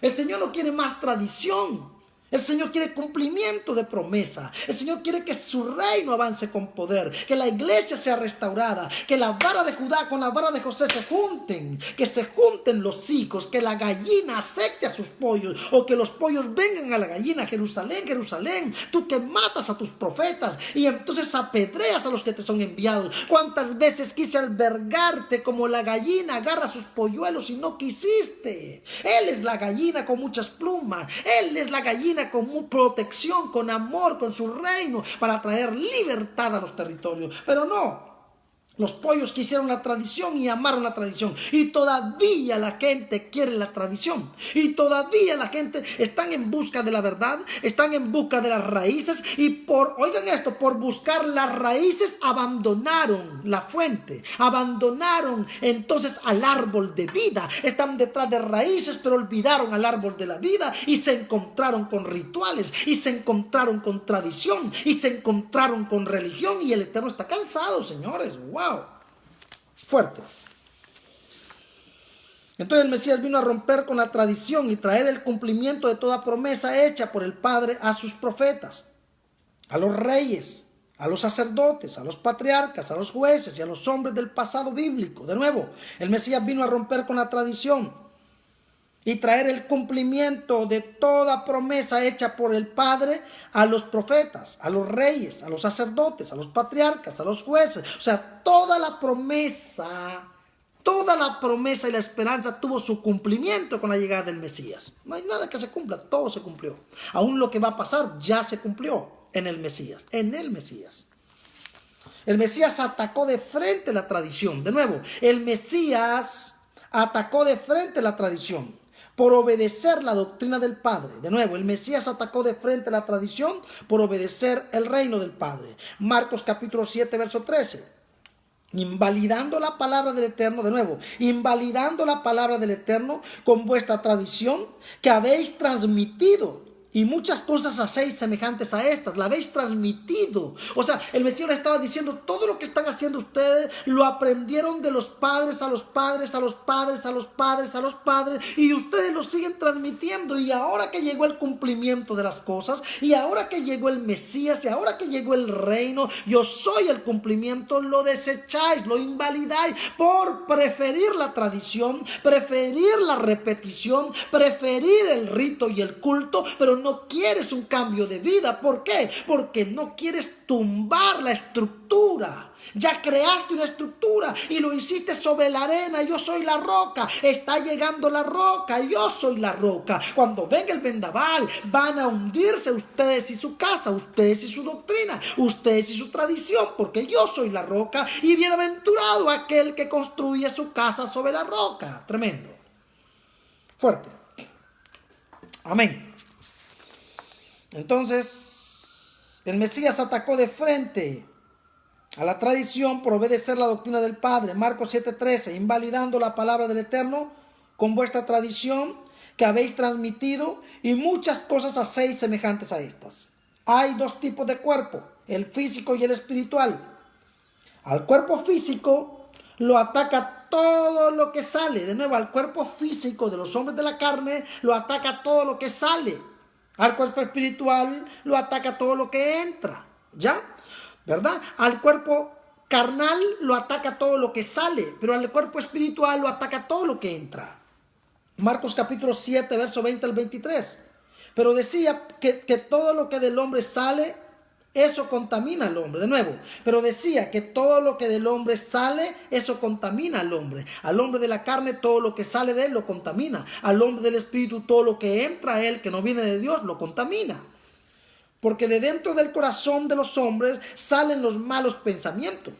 [SPEAKER 1] El Señor no quiere más tradición. El Señor quiere cumplimiento de promesa. El Señor quiere que su reino avance con poder, que la iglesia sea restaurada, que la vara de Judá con la vara de José se junten, que se junten los hijos, que la gallina acepte a sus pollos o que los pollos vengan a la gallina. Jerusalén, Jerusalén, tú que matas a tus profetas y entonces apedreas a los que te son enviados. ¿Cuántas veces quise albergarte como la gallina agarra sus polluelos y no quisiste? Él es la gallina con muchas plumas. Él es la gallina con protección, con amor, con su reino, para traer libertad a los territorios. Pero no, los pollos quisieron la tradición y amaron la tradición. Y todavía la gente quiere la tradición. Y todavía la gente están en busca de la verdad, están en busca de las raíces. Y oigan esto, por buscar las raíces abandonaron la fuente. Abandonaron entonces al árbol de vida. Están detrás de raíces, pero olvidaron al árbol de la vida. Y se encontraron con rituales. Y se encontraron con tradición. Y se encontraron con religión. Y el Eterno está cansado, señores. ¡Wow! Fuerte. Entonces el Mesías vino a romper con la tradición y traer el cumplimiento de toda promesa hecha por el Padre a sus profetas, a los reyes, a los sacerdotes, a los patriarcas, a los jueces y a los hombres del pasado bíblico. De nuevo, el Mesías vino a romper con la tradición y traer el cumplimiento de toda promesa hecha por el Padre a los profetas, a los reyes, a los sacerdotes, a los patriarcas, a los jueces. O sea, toda la promesa y la esperanza tuvo su cumplimiento con la llegada del Mesías. No hay nada que se cumpla, todo se cumplió. Aún lo que va a pasar ya se cumplió en el Mesías, El Mesías atacó de frente la tradición. De nuevo, el Mesías atacó de frente la tradición por obedecer la doctrina del Padre. De nuevo, el Mesías atacó de frente la tradición por obedecer el reino del Padre. Marcos capítulo 7, verso 13. Invalidando la palabra del Eterno, de nuevo, invalidando la palabra del Eterno con vuestra tradición que habéis transmitido. Y muchas cosas hacéis semejantes a estas, la habéis transmitido. O sea, el Mesías le estaba diciendo, todo lo que están haciendo ustedes, lo aprendieron de los padres a los padres, a los padres, a los padres, a los padres, y ustedes lo siguen transmitiendo. Y ahora que llegó el cumplimiento de las cosas, y ahora que llegó el Mesías, y ahora que llegó el reino, yo soy el cumplimiento, lo desecháis, lo invalidáis, por preferir la tradición, preferir la repetición, preferir el rito y el culto, pero no quieres un cambio de vida. ¿Por qué? Porque no quieres tumbar la estructura. Ya creaste una estructura y lo hiciste sobre la arena. Yo soy la roca. Está llegando la roca. Yo soy la roca. Cuando venga el vendaval, van a hundirse ustedes y su casa, ustedes y su doctrina, ustedes y su tradición, porque yo soy la roca y bienaventurado aquel que construye su casa sobre la roca. Tremendo. Fuerte. Amén. Entonces, el Mesías atacó de frente a la tradición por obedecer la doctrina del Padre. Marcos 7:13, invalidando la palabra del Eterno con vuestra tradición que habéis transmitido, y muchas cosas hacéis semejantes a estas. Hay dos tipos de cuerpo, el físico y el espiritual. Al cuerpo físico lo ataca todo lo que sale. De nuevo, al cuerpo físico de los hombres de la carne lo ataca todo lo que sale. Al cuerpo espiritual lo ataca todo lo que entra, ¿ya? ¿Verdad? Al cuerpo carnal lo ataca todo lo que sale, pero al cuerpo espiritual lo ataca todo lo que entra. Marcos capítulo 7, verso 20 al 23. Pero decía que todo lo que del hombre sale, eso contamina al hombre. De nuevo, pero decía que todo lo que del hombre sale, eso contamina al hombre. Al hombre de la carne, todo lo que sale de él lo contamina. Al hombre del espíritu, todo lo que entra a él, que no viene de Dios, lo contamina. Porque de dentro del corazón de los hombres salen los malos pensamientos,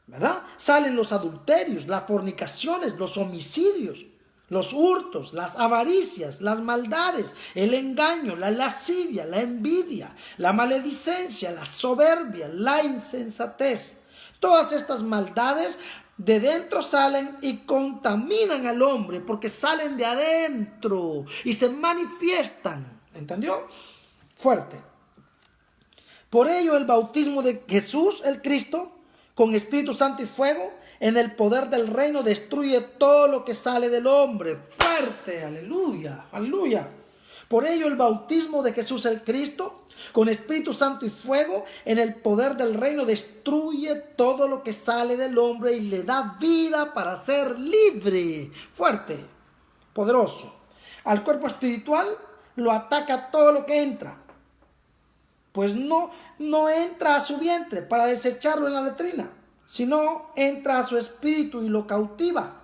[SPEAKER 1] ¿verdad? Salen los adulterios, las fornicaciones, los homicidios, los hurtos, las avaricias, las maldades, el engaño, la lascivia, la envidia, la maledicencia, la soberbia, la insensatez. Todas estas maldades de dentro salen y contaminan al hombre, porque salen de adentro y se manifiestan. ¿Entendió? Fuerte. Por ello el bautismo de Jesús, el Cristo, con Espíritu Santo y fuego, en el poder del reino, destruye todo lo que sale del hombre. Fuerte, aleluya, aleluya. Por ello el bautismo de Jesús el Cristo, con Espíritu Santo y fuego, en el poder del reino, destruye todo lo que sale del hombre y le da vida para ser libre. Fuerte, poderoso. Al cuerpo espiritual lo ataca todo lo que entra, pues no entra a su vientre para desecharlo en la letrina, sino entra a su espíritu y lo cautiva.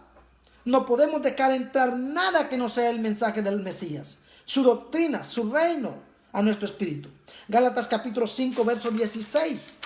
[SPEAKER 1] No podemos dejar entrar nada que no sea el mensaje del Mesías, su doctrina, su reino a nuestro espíritu. Gálatas capítulo 5, verso 16.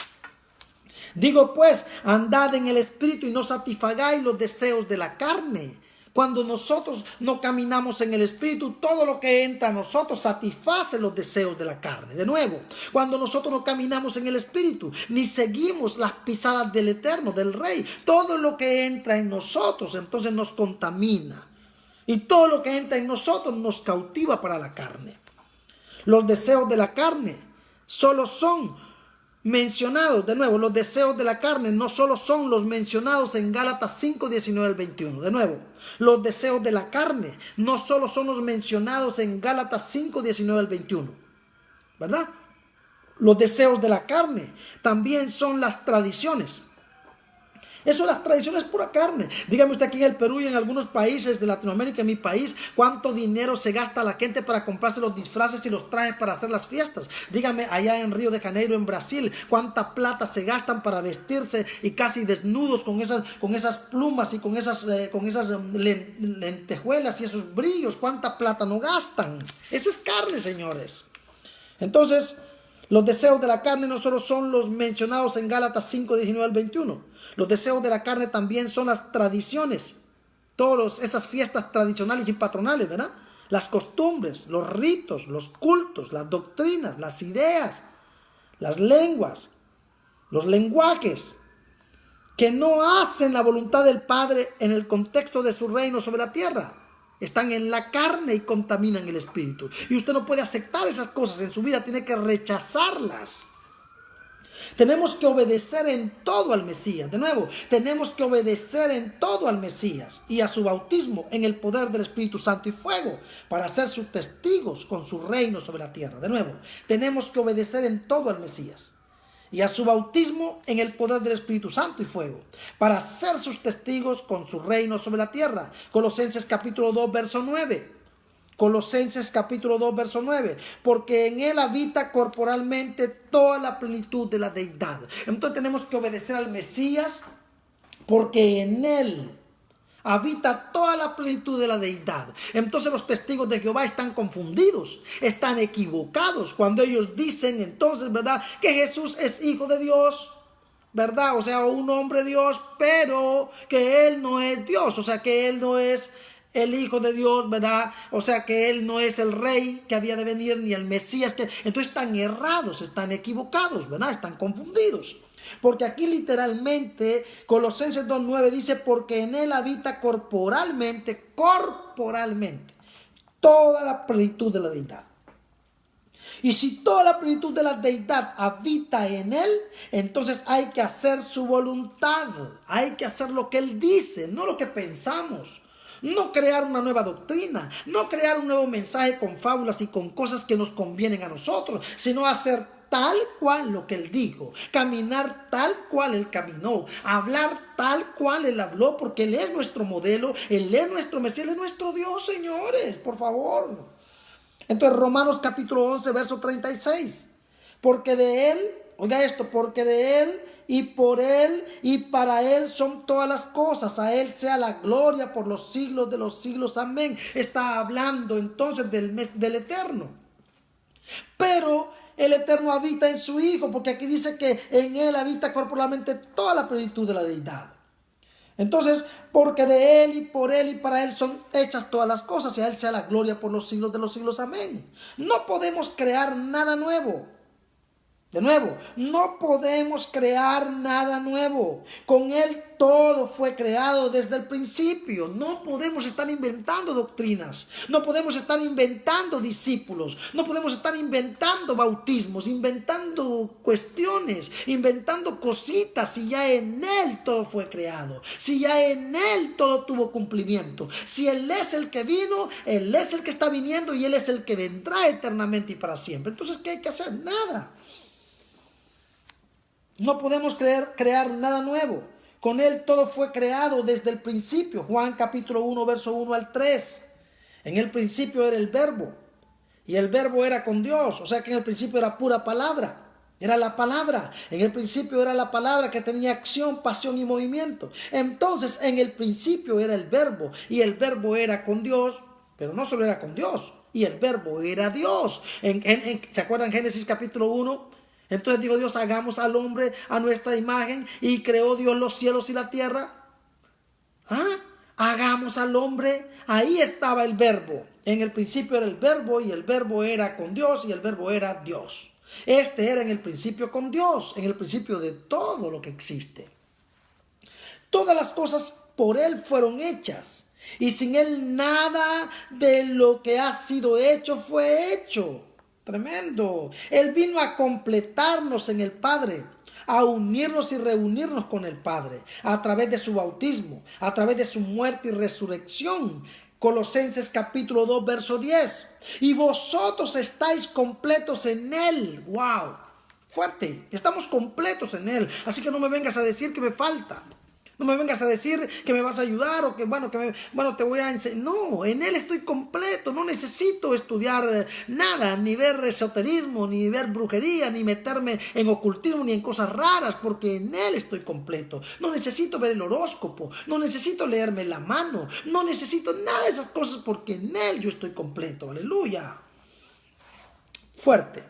[SPEAKER 1] Digo pues, andad en el espíritu y no satisfagáis los deseos de la carne. Cuando nosotros no caminamos en el espíritu, todo lo que entra a nosotros satisface los deseos de la carne. De nuevo, cuando nosotros no caminamos en el espíritu, ni seguimos las pisadas del Eterno, del Rey, todo lo que entra en nosotros entonces nos contamina. Y todo lo que entra en nosotros nos cautiva para la carne. Los deseos de la carne solo son mencionados, de nuevo, los deseos de la carne no solo son los mencionados en Gálatas 5, 19 al 21. De nuevo, los deseos de la carne no solo son los mencionados en Gálatas 5, 19 al 21. ¿Verdad? Los deseos de la carne también son las tradiciones. Eso, las tradiciones es pura carne. Dígame usted, aquí en el Perú y en algunos países de Latinoamérica, en mi país, cuánto dinero se gasta la gente para comprarse los disfraces y los trajes para hacer las fiestas. Dígame, allá en Río de Janeiro, en Brasil, cuánta plata se gastan para vestirse y casi desnudos con esas plumas y con esas lentejuelas y esos brillos. Cuánta plata no gastan. Eso es carne, señores. Entonces, los deseos de la carne no solo son los mencionados en Gálatas 5, 19 al 21. Los deseos de la carne también son las tradiciones. Todas esas fiestas tradicionales y patronales, ¿verdad? Las costumbres, los ritos, los cultos, las doctrinas, las ideas, las lenguas, los lenguajes, que no hacen la voluntad del Padre en el contexto de su reino sobre la tierra. Están en la carne y contaminan el espíritu. Y usted no puede aceptar esas cosas en su vida, tiene que rechazarlas. Tenemos que obedecer en todo al Mesías. De nuevo, tenemos que obedecer en todo al Mesías y a su bautismo en el poder del Espíritu Santo y fuego para ser sus testigos con su reino sobre la tierra. De nuevo, tenemos que obedecer en todo al Mesías y a su bautismo en el poder del Espíritu Santo y fuego para ser sus testigos con su reino sobre la tierra. Colosenses capítulo 2, verso 9. Colosenses capítulo 2, verso 9. Porque en él habita corporalmente toda la plenitud de la deidad. Entonces tenemos que obedecer al Mesías porque en él habita toda la plenitud de la deidad. Entonces los testigos de Jehová están confundidos, están equivocados cuando ellos dicen entonces, ¿verdad?, que Jesús es hijo de Dios, ¿verdad? O sea, un hombre Dios, pero que él no es Dios, o sea, que él no es el Hijo de Dios, ¿verdad? O sea, que él no es el Rey que había de venir, ni el Mesías. Entonces están errados, están equivocados, ¿verdad? Están confundidos. Porque aquí literalmente, Colosenses 2:9 dice, porque en él habita corporalmente, toda la plenitud de la deidad. Y si toda la plenitud de la deidad habita en él, entonces hay que hacer su voluntad. Hay que hacer lo que él dice, no lo que pensamos. No crear una nueva doctrina, no crear un nuevo mensaje con fábulas y con cosas que nos convienen a nosotros, sino hacer tal cual lo que Él dijo, caminar tal cual Él caminó, hablar tal cual Él habló, porque Él es nuestro modelo, Él es nuestro Mesías, Él es nuestro Dios, señores, por favor. Entonces Romanos capítulo 11, verso 36, porque de Él, oiga esto, porque de Él y por Él y para Él son todas las cosas, a Él sea la gloria por los siglos de los siglos, amén. Está hablando entonces del Eterno, pero el Eterno habita en su Hijo, porque aquí dice que en Él habita corporalmente toda la plenitud de la deidad. Entonces, porque de Él y por Él y para Él son hechas todas las cosas, y a Él sea la gloria por los siglos de los siglos, amén. No podemos crear nada nuevo. De nuevo, no podemos crear nada nuevo. Con Él todo fue creado desde el principio. No podemos estar inventando doctrinas. No podemos estar inventando discípulos. No podemos estar inventando bautismos, inventando cuestiones, inventando cositas. Si ya en Él todo fue creado. Si ya en Él todo tuvo cumplimiento. Si Él es el que vino, Él es el que está viniendo y Él es el que vendrá eternamente y para siempre. Entonces, ¿qué hay que hacer? Nada. No podemos crear nada nuevo. Con Él todo fue creado desde el principio. Juan capítulo 1, verso 1 al 3. En el principio era el Verbo. Y el Verbo era con Dios. O sea que en el principio era pura palabra. Era la palabra. En el principio era la palabra que tenía acción, pasión y movimiento. Entonces en el principio era el Verbo. Y el Verbo era con Dios. Pero no solo era con Dios. Y el Verbo era Dios. ¿Se acuerdan Génesis capítulo 1? Entonces dijo Dios, hagamos al hombre a nuestra imagen, y creó Dios los cielos y la tierra. Hagamos al hombre. Ahí estaba el Verbo. En el principio era el Verbo, y el Verbo era con Dios, y el Verbo era Dios. Este era en el principio con Dios, en el principio de todo lo que existe. Todas las cosas por Él fueron hechas, y sin Él nada de lo que ha sido hecho fue hecho. Tremendo. Él vino a completarnos en el Padre, a unirnos y reunirnos con el Padre a través de su bautismo, a través de su muerte y resurrección. Colosenses capítulo 2, verso 10. Y vosotros estáis completos en Él. ¡Wow! Fuerte. Estamos completos en Él. Así que no me vengas a decir que me falta. No me vengas a decir que me vas a ayudar o que te voy a enseñar. No, en Él estoy completo. No necesito estudiar nada, ni ver esoterismo, ni ver brujería, ni meterme en ocultismo, ni en cosas raras, porque en Él estoy completo. No necesito ver el horóscopo, no necesito leerme la mano, no necesito nada de esas cosas, porque en Él yo estoy completo. Aleluya. Fuerte.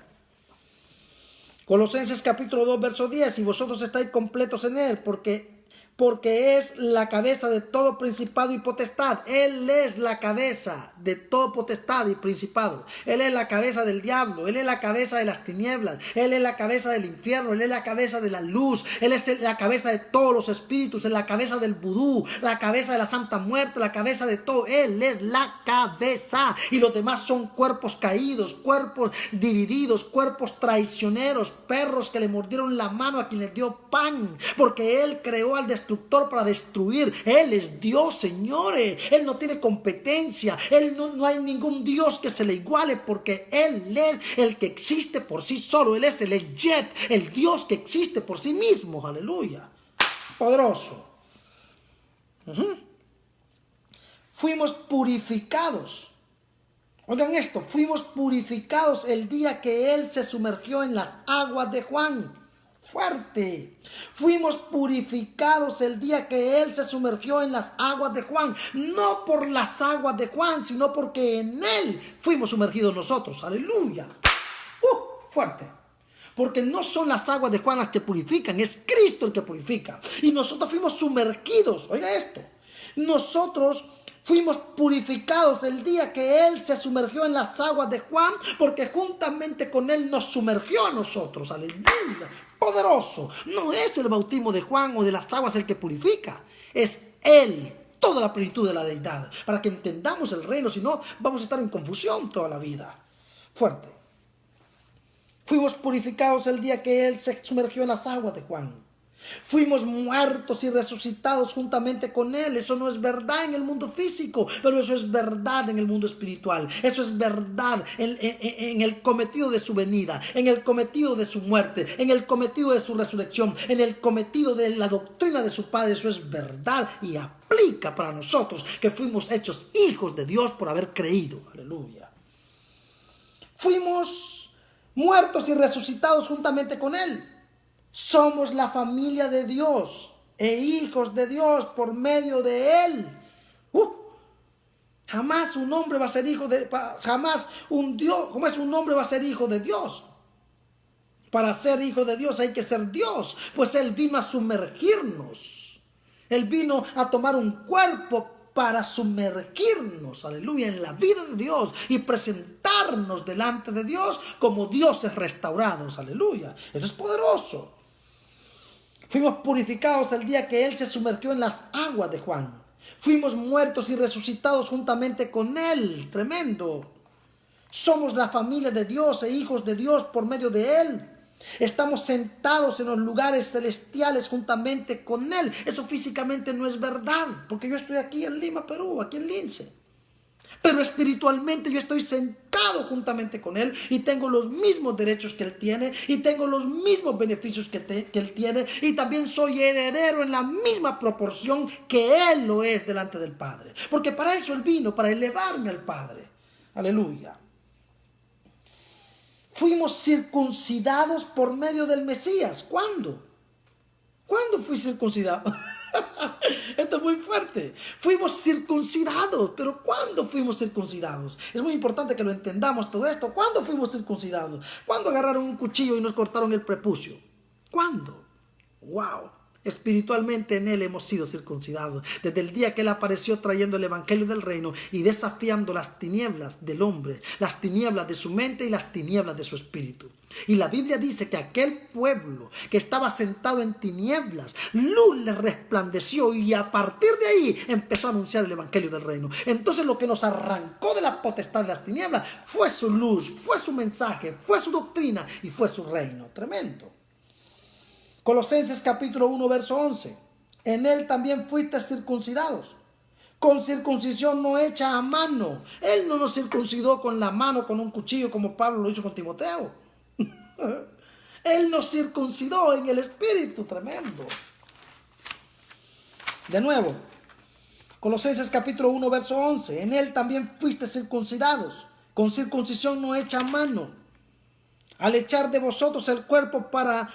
[SPEAKER 1] Colosenses capítulo 2, verso 10. Y vosotros estáis completos en Él, porque es la cabeza de todo principado y potestad. Él es la cabeza de todo potestad y principado. Él es la cabeza del diablo. Él es la cabeza de las tinieblas. Él es la cabeza del infierno. Él es la cabeza de la luz. Él es la cabeza de todos los espíritus. Él es la cabeza del vudú, la cabeza de la santa muerte, la cabeza de todo. Él es la cabeza. Y los demás son cuerpos caídos, cuerpos divididos, cuerpos traicioneros, perros que le mordieron la mano a quien les dio pan, porque Él creó al destructor para destruir. Él es Dios, señores. Él no tiene competencia. Él no hay ningún Dios que se le iguale, porque Él es el que existe por sí solo. Él es el Ejed, el Dios que existe por sí mismo. Aleluya. Poderoso. Fuimos purificados. Oigan esto, fuimos purificados el día que Él se sumergió en las aguas de Juan. Fuerte. Fuimos purificados el día que Él se sumergió en las aguas de Juan. No por las aguas de Juan, sino porque en Él fuimos sumergidos nosotros. Aleluya. Fuerte. Porque no son las aguas de Juan las que purifican, es Cristo el que purifica. Y nosotros fuimos sumergidos. Oiga esto. Nosotros fuimos purificados el día que Él se sumergió en las aguas de Juan, porque juntamente con Él nos sumergió a nosotros. Aleluya. Poderoso. No es el bautismo de Juan o de las aguas el que purifica. Es Él, toda la plenitud de la deidad. Para que entendamos el reino, si no vamos a estar en confusión toda la vida. Fuerte. Fuimos purificados el día que Él se sumergió en las aguas de Juan. Fuimos muertos y resucitados juntamente con Él. Eso no es verdad en el mundo físico, pero eso es verdad en el mundo espiritual. Eso es verdad en el cometido de su venida, en el cometido de su muerte, en el cometido de su resurrección, en el cometido de la doctrina de su Padre. Eso es verdad y aplica para nosotros que fuimos hechos hijos de Dios por haber creído. Aleluya. Fuimos muertos y resucitados juntamente con Él. Somos la familia de Dios e hijos de Dios por medio de Él. Jamás un hombre va a ser hijo de... Jamás un Dios... ¿Cómo es un hombre va a ser hijo de Dios? Para ser hijo de Dios hay que ser Dios. Pues Él vino a sumergirnos. Él vino a tomar un cuerpo para sumergirnos, aleluya, en la vida de Dios y presentarnos delante de Dios como dioses restaurados, aleluya. Eso es poderoso. Fuimos purificados el día que Él se sumergió en las aguas de Juan. Fuimos muertos y resucitados juntamente con Él. Tremendo. Somos la familia de Dios e hijos de Dios por medio de Él. Estamos sentados en los lugares celestiales juntamente con Él. Eso físicamente no es verdad, porque yo estoy aquí en Lima, Perú, aquí en Lince. Pero espiritualmente yo estoy sentado juntamente con Él y tengo los mismos derechos que Él tiene y tengo los mismos beneficios que Él tiene, y también soy heredero en la misma proporción que Él lo es delante del Padre. Porque para eso Él vino, para elevarme al Padre. Aleluya. Fuimos circuncidados por medio del Mesías. ¿Cuándo? ¿Cuándo fui circuncidado? Esto es muy fuerte. Fuimos circuncidados. ¿Pero cuándo fuimos circuncidados? Es muy importante que lo entendamos todo esto. ¿Cuándo fuimos circuncidados? ¿Cuándo agarraron un cuchillo y nos cortaron el prepucio? ¿Cuándo? ¡Wow! Espiritualmente en Él hemos sido circuncidados desde el día que Él apareció trayendo el evangelio del reino y desafiando las tinieblas del hombre, las tinieblas de su mente y las tinieblas de su espíritu. Y la Biblia dice que aquel pueblo que estaba sentado en tinieblas, luz le resplandeció, y a partir de ahí empezó a anunciar el evangelio del reino. Entonces lo que nos arrancó de la potestad de las tinieblas fue su luz, fue su mensaje, fue su doctrina y fue su reino. Tremendo. Colosenses capítulo 1 verso 11. En Él también fuiste circuncidados, con circuncisión no hecha a mano. Él no nos circuncidó con la mano, con un cuchillo, como Pablo lo hizo con Timoteo. Él nos circuncidó en el espíritu. Tremendo. De nuevo, Colosenses capítulo 1 verso 11. En Él también fuiste circuncidados, con circuncisión no hecha a mano, al echar de vosotros el cuerpo para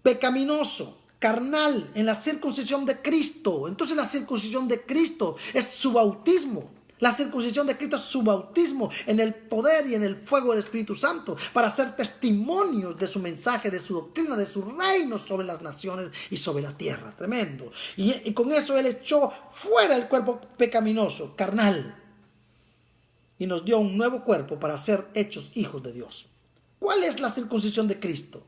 [SPEAKER 1] pecaminoso, carnal, en la circuncisión de Cristo. Entonces la circuncisión de Cristo es su bautismo. La circuncisión de Cristo es su bautismo en el poder y en el fuego del Espíritu Santo, para ser testimonios de su mensaje, de su doctrina, de su reino sobre las naciones y sobre la tierra. Tremendo. Y con eso Él echó fuera el cuerpo pecaminoso, carnal, y nos dio un nuevo cuerpo para ser hechos hijos de Dios. ¿Cuál es la circuncisión de Cristo?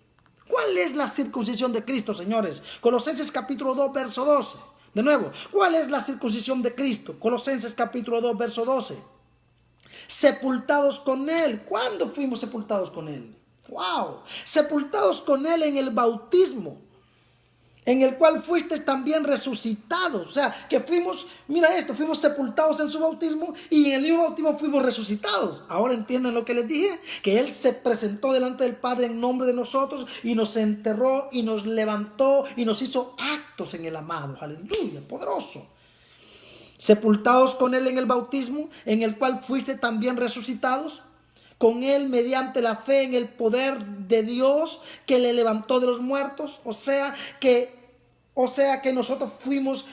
[SPEAKER 1] ¿Cuál es la circuncisión de Cristo, señores? Colosenses capítulo 2, verso 12. De nuevo, ¿cuál es la circuncisión de Cristo? Colosenses capítulo 2, verso 12. Sepultados con Él. ¿Cuándo fuimos sepultados con Él? ¡Wow! Sepultados con Él en el bautismo, en el cual fuiste también resucitados. O sea, que fuimos, mira esto, fuimos sepultados en su bautismo y en el mismo bautismo fuimos resucitados. Ahora entienden lo que les dije, que Él se presentó delante del Padre en nombre de nosotros y nos enterró y nos levantó y nos hizo actos en el amado. Aleluya, poderoso. Sepultados con Él en el bautismo, en el cual fuiste también resucitados con Él mediante la fe en el poder de Dios que le levantó de los muertos. O sea que nosotros fuimos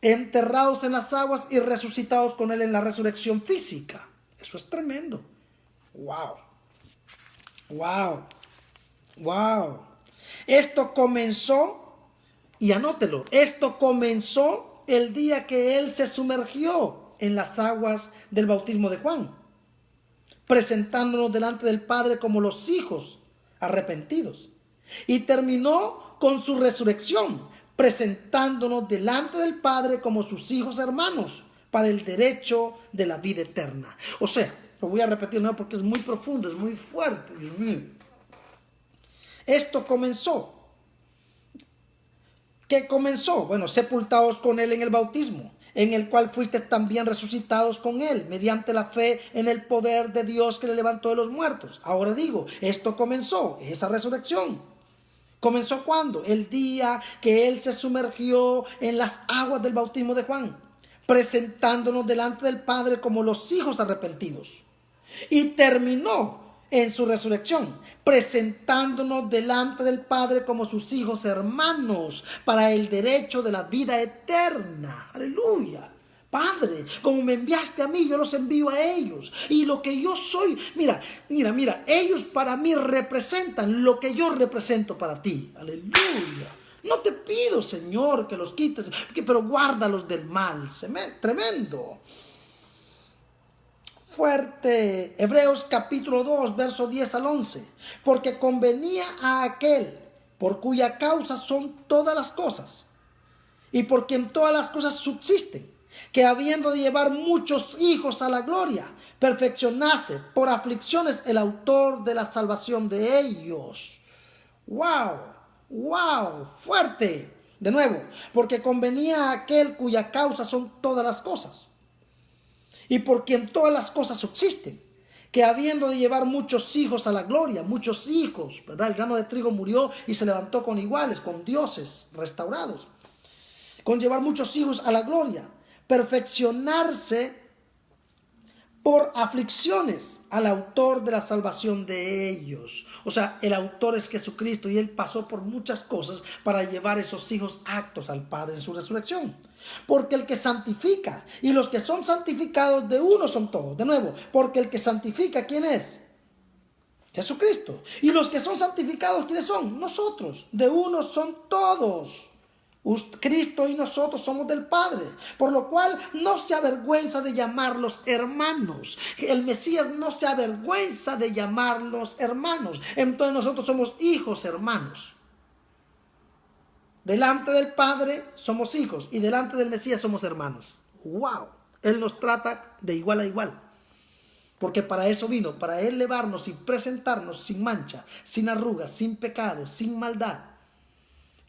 [SPEAKER 1] enterrados en las aguas y resucitados con Él en la resurrección física. Eso es tremendo. Wow. Wow. Wow. Esto comenzó, y anótelo, esto comenzó el día que Él se sumergió en las aguas del bautismo de Juan, presentándonos delante del Padre como los hijos arrepentidos. Y terminó con su resurrección, presentándonos delante del Padre como sus hijos hermanos, para el derecho de la vida eterna. O sea, lo voy a repetir nuevo porque es muy profundo, es muy fuerte. Dios mío. Esto comenzó ¿Qué comenzó? Bueno, sepultados con él en el bautismo, en el cual fuiste también resucitados con él, mediante la fe en el poder de Dios que le levantó de los muertos. Ahora digo, esto comenzó, esa resurrección. ¿Comenzó cuándo? El día que él se sumergió en las aguas del bautismo de Juan, presentándonos delante del Padre como los hijos arrepentidos. Y terminó en su resurrección, presentándonos delante del Padre como sus hijos hermanos para el derecho de la vida eterna. Aleluya. Padre, como me enviaste a mí, yo los envío a ellos. Y lo que yo soy, mira, ellos para mí representan lo que yo represento para ti. Aleluya. No te pido, Señor, que los quites, pero guárdalos del mal. Tremendo. Fuerte. Hebreos capítulo 2, verso 10 al 11. Porque convenía a aquel por cuya causa son todas las cosas, y por quien todas las cosas subsisten, que habiendo de llevar muchos hijos a la gloria, perfeccionase por aflicciones el autor de la salvación de ellos. ¡Wow! Fuerte. De nuevo, porque convenía a aquel cuya causa son todas las cosas, y por quien todas las cosas subsisten, que habiendo de llevar muchos hijos a la gloria, muchos hijos, ¿verdad? El grano de trigo murió y se levantó con iguales, con dioses restaurados. Con llevar muchos hijos a la gloria, perfeccionarse por aflicciones al autor de la salvación de ellos. O sea, el autor es Jesucristo y él pasó por muchas cosas para llevar esos hijos actos al Padre en su resurrección. Porque el que santifica y los que son santificados de uno son todos. De nuevo, porque el que santifica, ¿quién es? Jesucristo. Y los que son santificados, ¿quiénes son? Nosotros. De uno son todos. Cristo y nosotros somos del Padre, por lo cual no se avergüenza de llamarlos hermanos. El Mesías no se avergüenza de llamarlos hermanos. Entonces nosotros somos hijos hermanos. Delante del Padre somos hijos y delante del Mesías somos hermanos. ¡Wow! Él nos trata de igual a igual. Porque para eso vino, para elevarnos y presentarnos sin mancha, sin arrugas, sin pecado, sin maldad.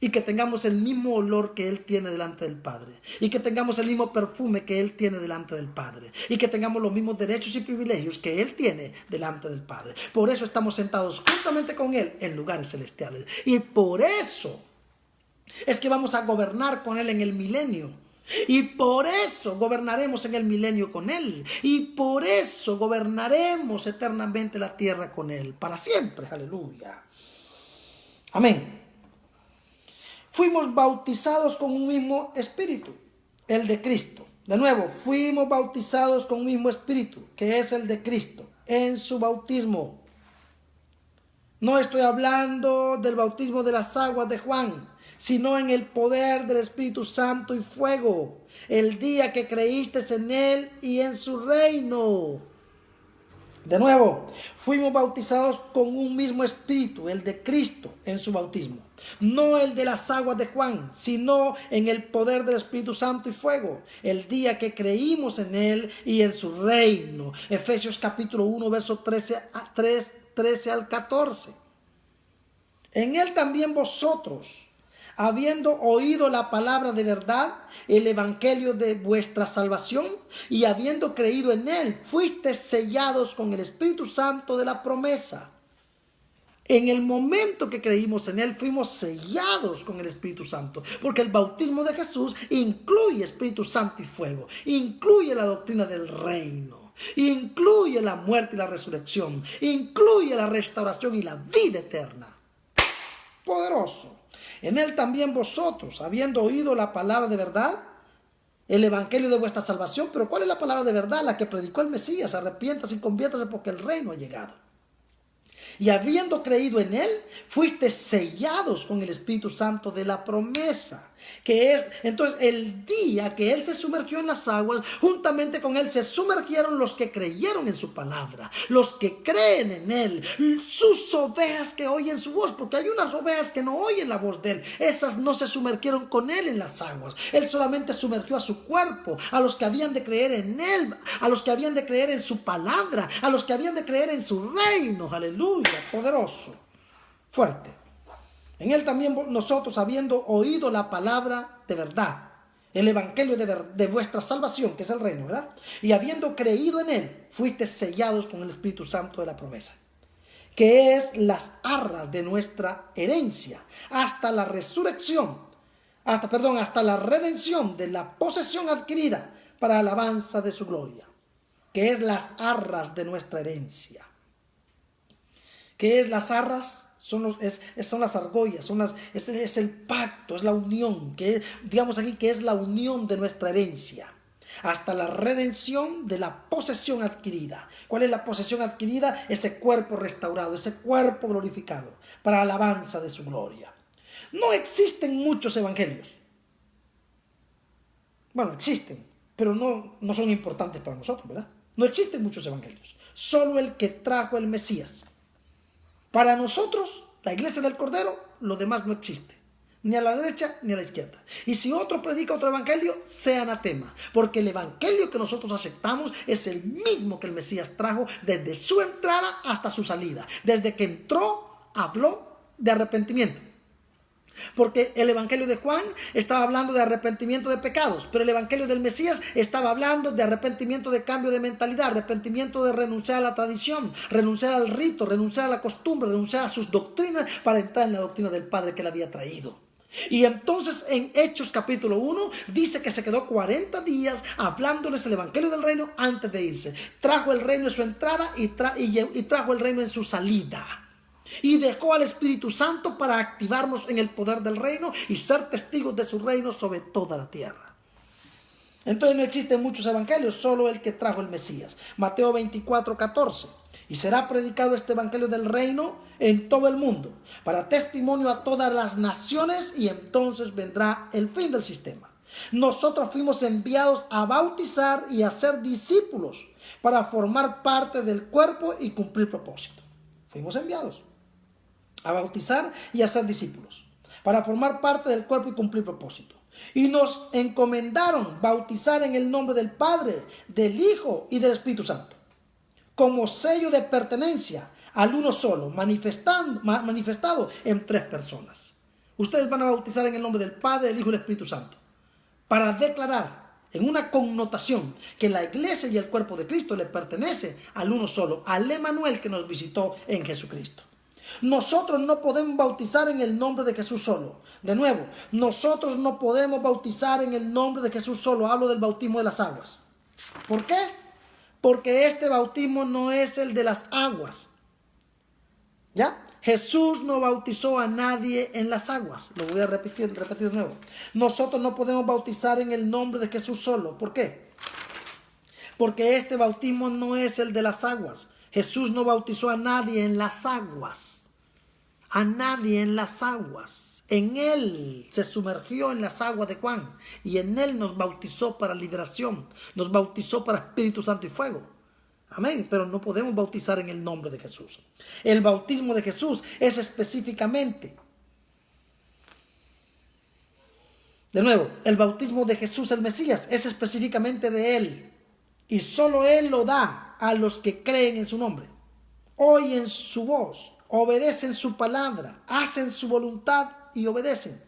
[SPEAKER 1] Y que tengamos el mismo olor que Él tiene delante del Padre. Y que tengamos el mismo perfume que Él tiene delante del Padre. Y que tengamos los mismos derechos y privilegios que Él tiene delante del Padre. Por eso estamos sentados juntamente con Él en lugares celestiales. Y por eso es que vamos a gobernar con Él en el milenio. Y por eso gobernaremos en el milenio con Él. Y por eso gobernaremos eternamente la tierra con Él. Para siempre. Aleluya. Amén. Fuimos bautizados con un mismo espíritu, el de Cristo. De nuevo, fuimos bautizados con un mismo espíritu, que es el de Cristo, en su bautismo. No estoy hablando del bautismo de las aguas de Juan, sino en el poder del Espíritu Santo y fuego, el día que creíste en Él y en su reino. De nuevo, fuimos bautizados con un mismo espíritu, el de Cristo, en su bautismo. No el de las aguas de Juan, sino en el poder del Espíritu Santo y fuego, el día que creímos en Él y en su reino. Efesios capítulo 1, verso 13 al 14. En Él también vosotros, habiendo oído la palabra de verdad, el evangelio de vuestra salvación, y habiendo creído en Él, fuisteis sellados con el Espíritu Santo de la promesa. En el momento que creímos en Él, fuimos sellados con el Espíritu Santo, porque el bautismo de Jesús incluye Espíritu Santo y fuego, incluye la doctrina del reino, incluye la muerte y la resurrección, incluye la restauración y la vida eterna. Poderoso. En Él también vosotros, habiendo oído la palabra de verdad, el evangelio de vuestra salvación. Pero ¿cuál es la palabra de verdad? La que predicó el Mesías. Arrepiéntase y conviértase porque el reino ha llegado. Y habiendo creído en Él, fuiste sellados con el Espíritu Santo de la promesa. Que es, entonces, el día que Él se sumergió en las aguas, juntamente con Él se sumergieron los que creyeron en su palabra, los que creen en Él, sus ovejas que oyen su voz, porque hay unas ovejas que no oyen la voz de Él. Esas no se sumergieron con Él en las aguas. Él solamente sumergió a su cuerpo, a los que habían de creer en Él, a los que habían de creer en su palabra, a los que habían de creer en su reino. Aleluya, poderoso, fuerte. En él también nosotros, habiendo oído la palabra de verdad, el evangelio de vuestra salvación, que es el reino, ¿verdad? Y habiendo creído en él, fuiste sellados con el Espíritu Santo de la promesa, que es las arras de nuestra herencia, hasta la resurrección, hasta la redención de la posesión adquirida para alabanza de su gloria, que es las arras de nuestra herencia. ¿Qué es las arras? Son las argollas, es el pacto, es la unión, digamos aquí que es la unión de nuestra herencia, hasta la redención de la posesión adquirida. ¿Cuál es la posesión adquirida? Ese cuerpo restaurado, ese cuerpo glorificado, para alabanza de su gloria. No existen muchos evangelios. Bueno, existen, pero no son importantes para nosotros, ¿verdad? No existen muchos evangelios, solo el que trajo el Mesías. Para nosotros, la iglesia del Cordero, lo demás no existe, ni a la derecha ni a la izquierda. Y si otro predica otro evangelio, sea anatema, porque el evangelio que nosotros aceptamos es el mismo que el Mesías trajo desde su entrada hasta su salida. Desde que entró, habló de arrepentimiento. Porque el evangelio de Juan estaba hablando de arrepentimiento de pecados, pero el evangelio del Mesías estaba hablando de arrepentimiento de cambio de mentalidad, arrepentimiento de renunciar a la tradición, renunciar al rito, renunciar a la costumbre, renunciar a sus doctrinas para entrar en la doctrina del Padre que le había traído. Y entonces en Hechos capítulo 1 dice que se quedó 40 días hablándoles el evangelio del reino antes de irse. Trajo el reino en su entrada y trajo el reino en su salida. Y dejó al Espíritu Santo para activarnos en el poder del reino y ser testigos de su reino sobre toda la tierra. Entonces no existen muchos evangelios, solo el que trajo el Mesías. Mateo 24:14. Y será predicado este evangelio del reino en todo el mundo, para testimonio a todas las naciones, y entonces vendrá el fin del sistema. Nosotros fuimos enviados a bautizar y a ser discípulos para formar parte del cuerpo y cumplir propósito. Fuimos enviados a bautizar y a ser discípulos, para formar parte del cuerpo y cumplir propósito. Y nos encomendaron bautizar en el nombre del Padre, del Hijo y del Espíritu Santo, como sello de pertenencia al uno solo, manifestado en 3 personas. Ustedes van a bautizar en el nombre del Padre, del Hijo y del Espíritu Santo, para declarar en una connotación que la iglesia y el cuerpo de Cristo le pertenece al uno solo, al Emmanuel que nos visitó en Jesucristo. Nosotros no podemos bautizar en el nombre de Jesús solo. De nuevo, nosotros no podemos bautizar en el nombre de Jesús solo. Hablo del bautismo de las aguas. ¿Por qué? Porque este bautismo no es el de las aguas. ¿Ya? Jesús no bautizó a nadie en las aguas. Lo voy a repetir de nuevo. Nosotros no podemos bautizar en el nombre de Jesús solo. ¿Por qué? Porque este bautismo no es el de las aguas. Jesús no bautizó a nadie en las aguas. A nadie en las aguas. En él se sumergió en las aguas de Juan. Y en él nos bautizó para liberación. Nos bautizó para Espíritu Santo y fuego. Amén. Pero no podemos bautizar en el nombre de Jesús. El bautismo de Jesús es específicamente. De nuevo, el bautismo de Jesús el Mesías es específicamente de él. Y solo él lo da a los que creen en su nombre. Oyen su voz. Obedecen su palabra, hacen su voluntad y obedecen.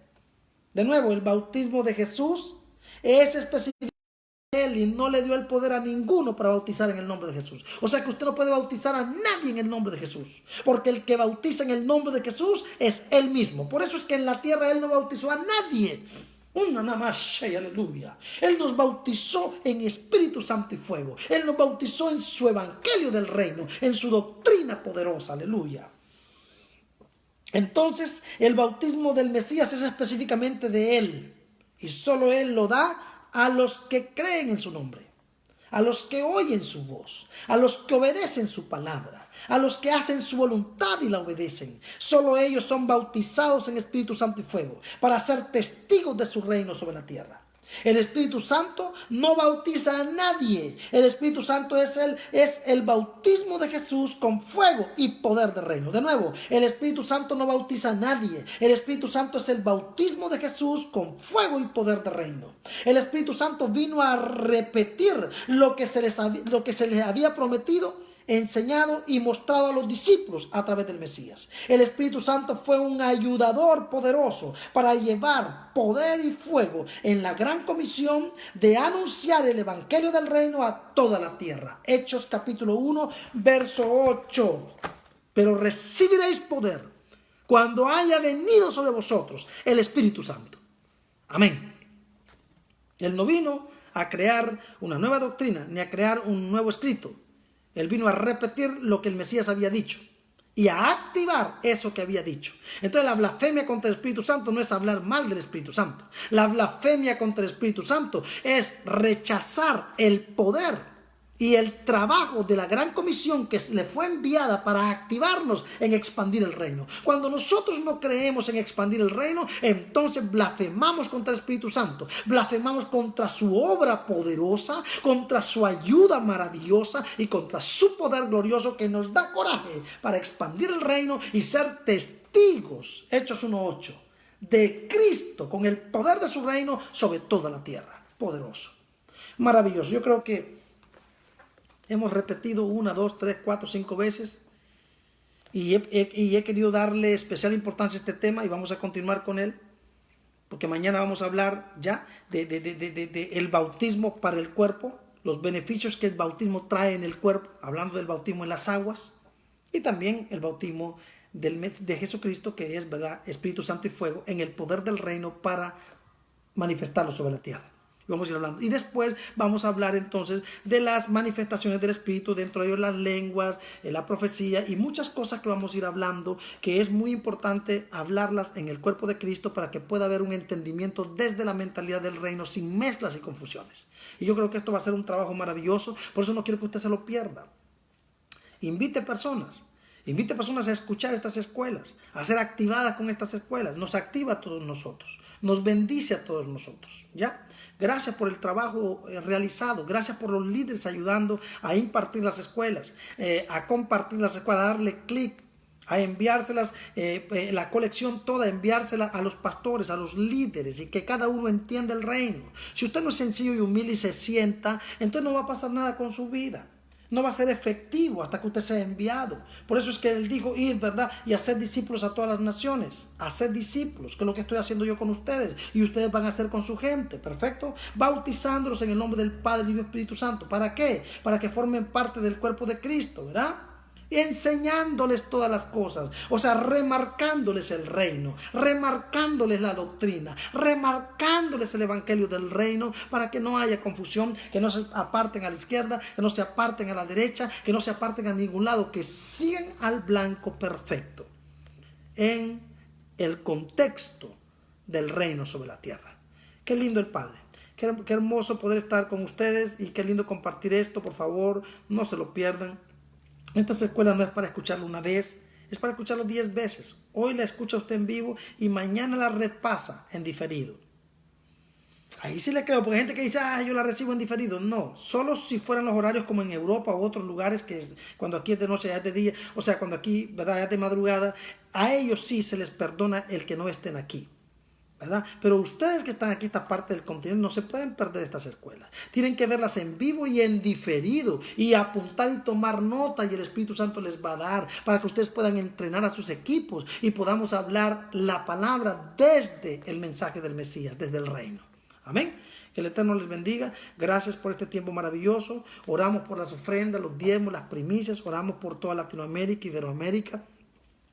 [SPEAKER 1] De nuevo, el bautismo de Jesús es específico de él y no le dio el poder a ninguno para bautizar en el nombre de Jesús. O sea que usted no puede bautizar a nadie en el nombre de Jesús, porque el que bautiza en el nombre de Jesús es él mismo. Por eso es que en la tierra él no bautizó a nadie. Una más, aleluya. Él nos bautizó en Espíritu Santo y fuego. Él nos bautizó en su evangelio del reino, en su doctrina poderosa, aleluya. Entonces, el bautismo del Mesías es específicamente de él. Y solo él lo da a los que creen en su nombre, a los que oyen su voz, a los que obedecen su palabra, a los que hacen su voluntad y la obedecen. Solo ellos son bautizados en Espíritu Santo y fuego para ser testigos de su reino sobre la tierra. El Espíritu Santo no bautiza a nadie. El Espíritu Santo es el bautismo de Jesús con fuego y poder de reino. De nuevo, el Espíritu Santo no bautiza a nadie. El Espíritu Santo es el bautismo de Jesús con fuego y poder de reino. El Espíritu Santo vino a repetir lo que se les había prometido enseñado y mostrado a los discípulos a través del Mesías. El Espíritu Santo fue un ayudador poderoso para llevar poder y fuego en la gran comisión de anunciar el evangelio del reino a toda la tierra. Hechos capítulo 1, verso 8. Pero recibiréis poder cuando haya venido sobre vosotros el Espíritu Santo. Amén. Él no vino a crear una nueva doctrina ni a crear un nuevo escrito. Él vino a repetir lo que el Mesías había dicho y a activar eso que había dicho. Entonces la blasfemia contra el Espíritu Santo no es hablar mal del Espíritu Santo. La blasfemia contra el Espíritu Santo es rechazar el poder y el trabajo de la gran comisión que le fue enviada para activarnos en expandir el reino. Cuando nosotros no creemos en expandir el reino, entonces blasfemamos contra el Espíritu Santo, blasfemamos contra su obra poderosa, contra su ayuda maravillosa y contra su poder glorioso que nos da coraje para expandir el reino y ser testigos, Hechos 1:8, de Cristo con el poder de su reino sobre toda la tierra. Poderoso, maravilloso. Yo creo que hemos repetido 1, 2, 3, 4, 5 veces y he querido darle especial importancia a este tema y vamos a continuar con él porque mañana vamos a hablar ya de el bautismo para el cuerpo, los beneficios que el bautismo trae en el cuerpo, hablando del bautismo en las aguas y también el bautismo de Jesucristo, que es, ¿verdad?, Espíritu Santo y fuego en el poder del reino para manifestarlo sobre la tierra. Vamos a ir hablando. Y después vamos a hablar entonces de las manifestaciones del Espíritu, dentro de ellos las lenguas, la profecía y muchas cosas que vamos a ir hablando, que es muy importante hablarlas en el cuerpo de Cristo para que pueda haber un entendimiento desde la mentalidad del reino sin mezclas y confusiones. Y yo creo que esto va a ser un trabajo maravilloso, por eso no quiero que usted se lo pierda. Invite personas a escuchar estas escuelas, a ser activadas con estas escuelas. Nos activa a todos nosotros, nos bendice a todos nosotros, ¿ya? Gracias por el trabajo realizado, gracias por los líderes ayudando a impartir las escuelas, a compartir las escuelas, a darle clic, a enviárselas, la colección toda, enviársela a los pastores, a los líderes y que cada uno entienda el reino. Si usted no es sencillo y humilde y se sienta, entonces no va a pasar nada con su vida. No va a ser efectivo hasta que usted sea enviado. Por eso es que él dijo, id, ¿verdad?, y hacer discípulos a todas las naciones. Hacer discípulos, que es lo que estoy haciendo yo con ustedes. Y ustedes van a hacer con su gente, ¿perfecto? Bautizándolos en el nombre del Padre y del Espíritu Santo. ¿Para qué? Para que formen parte del cuerpo de Cristo, ¿verdad? Enseñándoles todas las cosas, o sea, remarcándoles el reino, remarcándoles la doctrina, remarcándoles el evangelio del reino para que no haya confusión, que no se aparten a la izquierda, que no se aparten a la derecha, que no se aparten a ningún lado, que sigan al blanco perfecto en el contexto del reino sobre la tierra. Qué lindo el Padre. Qué hermoso poder estar con ustedes y qué lindo compartir esto. Por favor, no se lo pierdan. Estas escuelas no es para escucharlo una vez, es para escucharlo 10 veces. Hoy la escucha usted en vivo y mañana la repasa en diferido. Ahí sí le creo, porque hay gente que dice, yo la recibo en diferido. No, solo si fueran los horarios como en Europa u otros lugares, que es cuando aquí es de noche, ya es de día, o sea, cuando aquí, ¿verdad?, ya es de madrugada, a ellos sí se les perdona el que no estén aquí, ¿verdad? Pero ustedes que están aquí, esta parte del continente, no se pueden perder estas escuelas. Tienen que verlas en vivo y en diferido y apuntar y tomar nota, y el Espíritu Santo les va a dar para que ustedes puedan entrenar a sus equipos y podamos hablar la palabra desde el mensaje del Mesías, desde el reino. Amén. Que el Eterno les bendiga. Gracias por este tiempo maravilloso. Oramos por las ofrendas, los diezmos, las primicias. Oramos por toda Latinoamérica, Iberoamérica.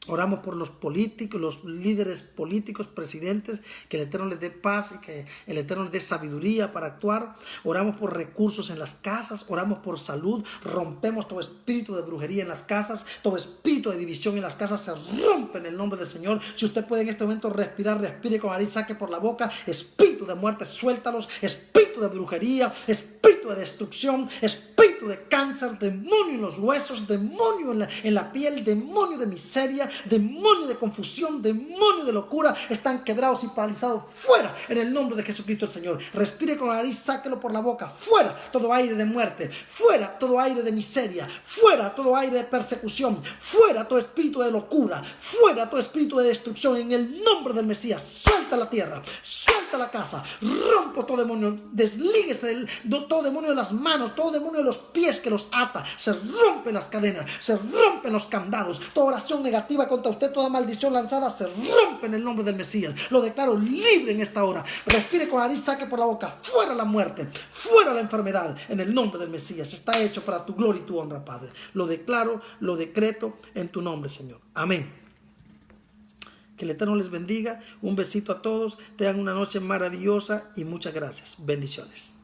[SPEAKER 1] Oramos por los políticos, los líderes políticos, presidentes, que el Eterno les dé paz y que el Eterno les dé sabiduría para actuar. Oramos por recursos en las casas, oramos por salud, rompemos todo espíritu de brujería en las casas, todo espíritu de división en las casas se rompe en el nombre del Señor. Si usted puede en este momento respirar, respire con nariz, saque por la boca, espíritu de muerte, suéltalos, espíritu de brujería, espíritu de destrucción, espíritu de cáncer, demonio en los huesos, demonio en la piel, demonio de miseria, demonio de confusión, demonio de locura, están quebrados y paralizados fuera en el nombre de Jesucristo el Señor. Respire con la nariz, sáquelo por la boca, fuera todo aire de muerte, fuera todo aire de miseria, fuera todo aire de persecución, fuera todo espíritu de locura, fuera todo espíritu de destrucción en el nombre del Mesías. Suelta la tierra, suelta la casa, rompo todo demonio, deslíguese de todo demonio de las manos, todo demonio de los pies que los ata. Se rompen las cadenas, se rompen los candados. Toda oración negativa contra usted, toda maldición lanzada, se rompe en el nombre del Mesías. Lo declaro libre en esta hora. Respire con la nariz, saque por la boca. Fuera la muerte, fuera la enfermedad, en el nombre del Mesías. Está hecho para tu gloria y tu honra, Padre. Lo declaro, lo decreto en tu nombre, Señor. Amén. Que el Eterno les bendiga. Un besito a todos. Tengan una noche maravillosa y muchas gracias. Bendiciones.